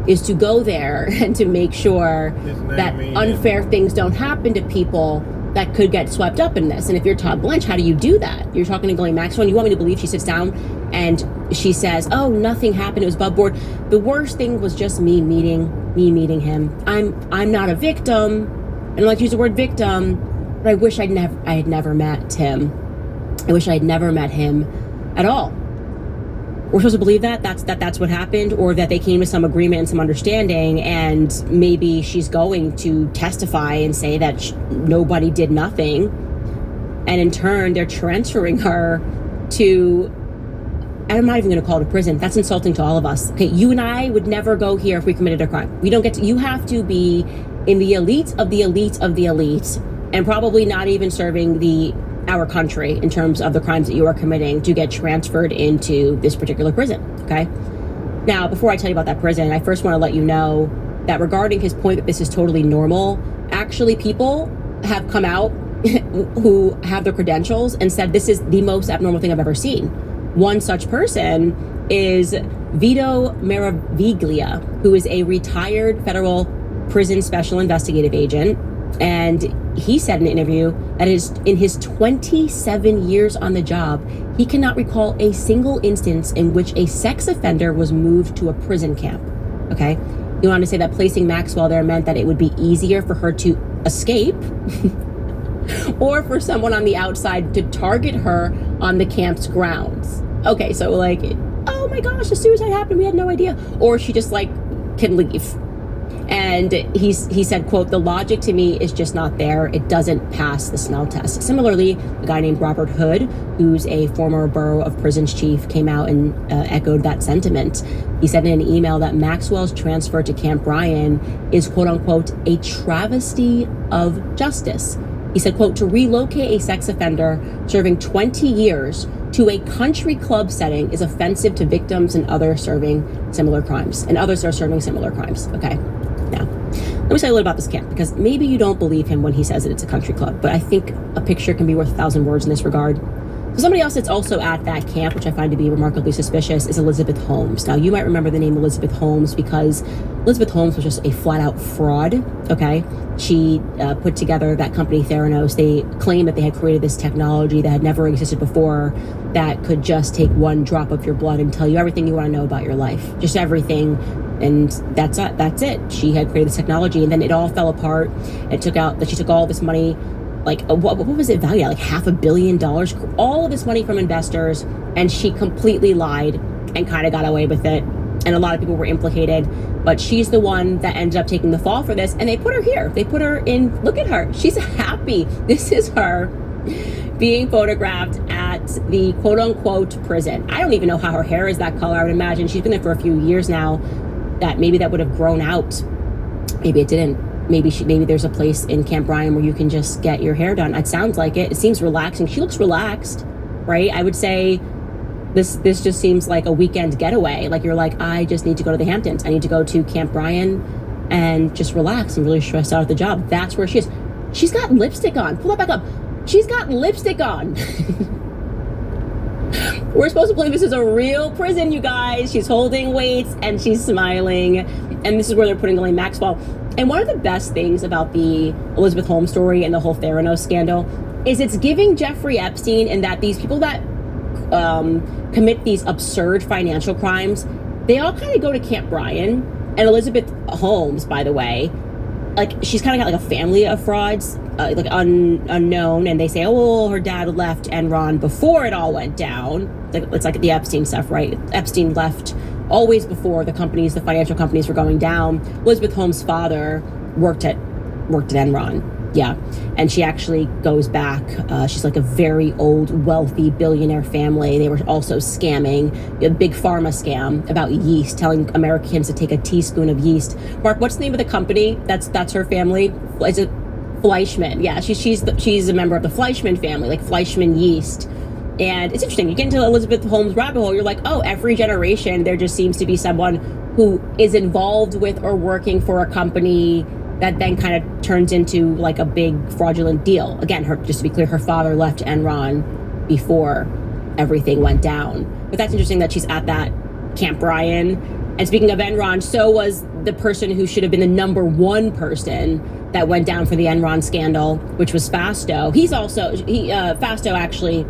Speaker 17: is to go there and to make sure that unfair things don't happen to people that could get swept up in this. And if you're Todd Blanche, how do you do that? You're talking to Ghislaine Maxwell, and you want me to believe she sits down and she says, oh, nothing happened, it was above board. The worst thing was just me meeting him. I'm not a victim. I don't like to use the word victim, but I wish I had never met him. I wish I had never met him at all. We're supposed to believe that's what happened, or that they came to some agreement and some understanding, and maybe she's going to testify and say that nobody did nothing, and in turn they're transferring her to, I'm not even going to call it a prison. That's insulting to all of us. Okay, you and I would never go here if we committed a crime. We don't get to. You have to be in the elite of the elite of the elite, and probably not even serving our country in terms of the crimes that you are committing to get transferred into this particular prison, okay? Now, before I tell you about that prison, I first want to let you know that regarding his point that this is totally normal, actually people have come out who have their credentials and said this is the most abnormal thing I've ever seen. One such person is Vito Meraviglia, who is a retired federal prison special investigative agent. And he said in an interview that in his 27 years on the job, he cannot recall a single instance in which a sex offender was moved to a prison camp. Okay? He wanted to say that placing Maxwell there meant that it would be easier for her to escape or for someone on the outside to target her on the camp's grounds. Okay, so oh my gosh, a suicide happened, we had no idea. Or she just can leave. And he said, quote, the logic to me is just not there. It doesn't pass the smell test. Similarly, a guy named Robert Hood, who's a former Bureau of Prisons chief, came out and echoed that sentiment. He said in an email that Maxwell's transfer to Camp Bryan is, quote unquote, a travesty of justice. He said, quote, to relocate a sex offender serving 20 years to a country club setting is offensive to victims and others serving similar crimes. Okay. Now, let me tell you a little about this camp, because maybe you don't believe him when he says that it's a country club, but I think a picture can be worth 1,000 words in this regard. So somebody else that's also at that camp, which I find to be remarkably suspicious, is Elizabeth Holmes. Now, you might remember the name Elizabeth Holmes because Elizabeth Holmes was just a flat-out fraud, okay? She put together that company Theranos. They claimed that they had created this technology that had never existed before that could just take one drop of your blood and tell you everything you want to know about your life. Just everything. And that's it. She had created this technology, and then it all fell apart. She took all this money, like what was it valued at? Like $500 million, all of this money from investors, and she completely lied and kind of got away with it. And a lot of people were implicated, but she's the one that ended up taking the fall for this. And they put her here. They put her in. Look at her. She's happy. This is her being photographed at the quote unquote prison. I don't even know how her hair is that color. I would imagine she's been there for a few years now. That maybe that would have grown out. Maybe it didn't. Maybe there's a place in Camp Ryan where you can just get your hair done. It sounds like it. It seems relaxing. She looks relaxed, right? I would say this just seems like a weekend getaway. Like you're like, I just need to go to the Hamptons. I need to go to Camp Ryan and just relax. I'm really stressed out at the job. That's where she is. She's got lipstick on. Pull that back up. She's got lipstick on. We're supposed to believe this is a real prison, you guys. She's holding weights and she's smiling. And this is where they're putting Ghislaine Maxwell. And one of the best things about the Elizabeth Holmes story and the whole Theranos scandal is it's giving Jeffrey Epstein and that these people that commit these absurd financial crimes, they all kind of go to Camp Ryan. And Elizabeth Holmes, by the way, like she's kind of got like a family of frauds, like unknown, and they say, oh, well, her dad left Enron before it all went down. It's like the Epstein stuff, right? Epstein left always before the financial companies were going down. Elizabeth Holmes' father worked at Enron. Yeah, and she actually goes back. She's like a very old, wealthy billionaire family. They were also scamming, a big pharma scam about yeast, telling Americans to take a teaspoon of yeast. Mark, what's the name of the company? That's her family. Is it Fleischmann? Yeah, she's a member of the Fleischmann family, like Fleischmann yeast. And it's interesting. You get into the Elizabeth Holmes rabbit hole, you're like, oh, every generation there just seems to be someone who is involved with or working for a company that then kind of turns into like a big fraudulent deal. Again, just to be clear, her father left Enron before everything went down. But that's interesting that she's at that Camp Ryan. And speaking of Enron, so was the person who should have been the number one person that went down for the Enron scandal, which was Fasto. Fasto actually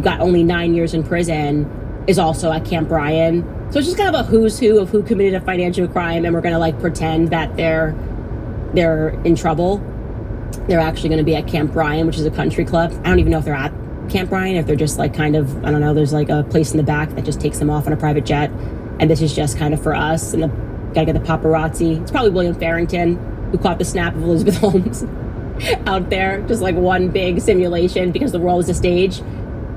Speaker 17: got only 9 years in prison, is also at Camp Ryan. So it's just kind of a who's who of who committed a financial crime, and we're gonna like pretend that they're in trouble. They're actually going to be at Camp Ryan, which is a country club. I don't even know if they're at Camp Ryan, if they're just like kind of, I don't know, there's like a place in the back that just takes them off on a private jet. And this is just kind of for us. And gotta get the paparazzi. It's probably William Farrington who caught the snap of Elizabeth Holmes out there. Just like one big simulation because the world is a stage.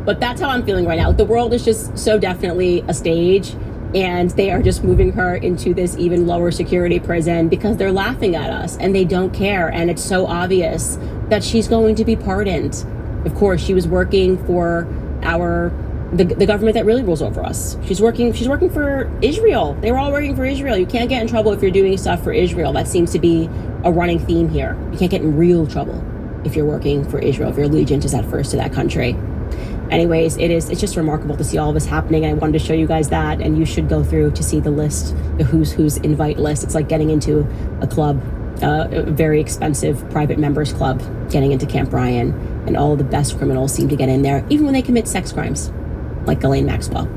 Speaker 17: But that's how I'm feeling right now. The world is just so definitely a stage. And they are just moving her into this even lower security prison because they're laughing at us and they don't care. And it's so obvious that she's going to be pardoned. Of course, she was working for the government that really rules over us. She's working for Israel. They were all working for Israel. You can't get in trouble if you're doing stuff for Israel. That seems to be a running theme here. You can't get in real trouble if you're working for Israel, if your allegiance is at first to that country. Anyways, it's just remarkable to see all of this happening. And I wanted to show you guys that, and you should go through to see the list, the who's invite list. It's like getting into a club, a very expensive private members club, getting into Camp Ryan, and all the best criminals seem to get in there, even when they commit sex crimes, like Ghislaine Maxwell.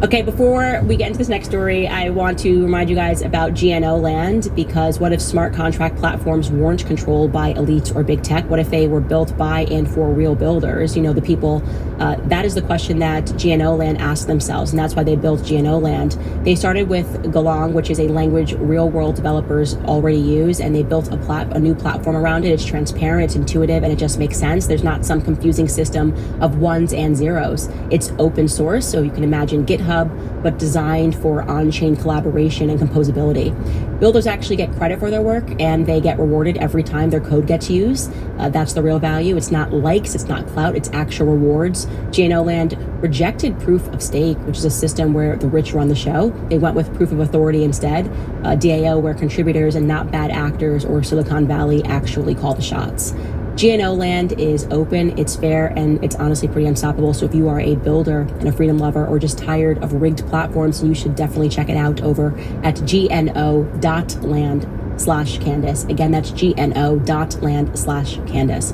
Speaker 17: Okay, before we get into this next story, I want to remind you guys about GNO Land, because what if smart contract platforms weren't controlled by elites or big tech? What if they were built by and for real builders? You know, the people, that is the question that GNO Land asked themselves, and that's why they built GNO Land. They started with Golang, which is a language real world developers already use, and they built a new platform around it. It's transparent, it's intuitive, and it just makes sense. There's not some confusing system of ones and zeros. It's open source, so you can imagine GitHub, but designed for on-chain collaboration and composability. Builders actually get credit for their work, and they get rewarded every time their code gets used. That's the real value. It's not likes, it's not clout, it's actual rewards. GNO Land rejected proof of stake, which is a system where the rich run the show. They went with proof of authority instead, DAO, where contributors and not bad actors or Silicon Valley actually call the shots. GNO land is open, it's fair, and it's honestly pretty unstoppable. So if you are a builder and a freedom lover or just tired of rigged platforms, you should definitely check it out over at gno.land/Candace. Again, that's gno.land/Candace.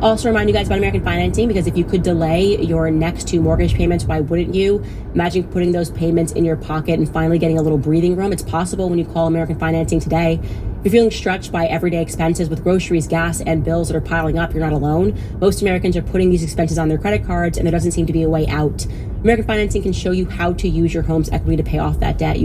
Speaker 17: Also remind you guys about American Financing, because if you could delay your next 2 mortgage payments, why wouldn't you? Imagine putting those payments in your pocket and finally getting a little breathing room. It's possible when you call American Financing today. If you're feeling stretched by everyday expenses with groceries, gas, and bills that are piling up, you're not alone. Most Americans are putting these expenses on their credit cards, and there doesn't seem to be a way out. American Financing can show you how to use your home's equity to pay off that debt.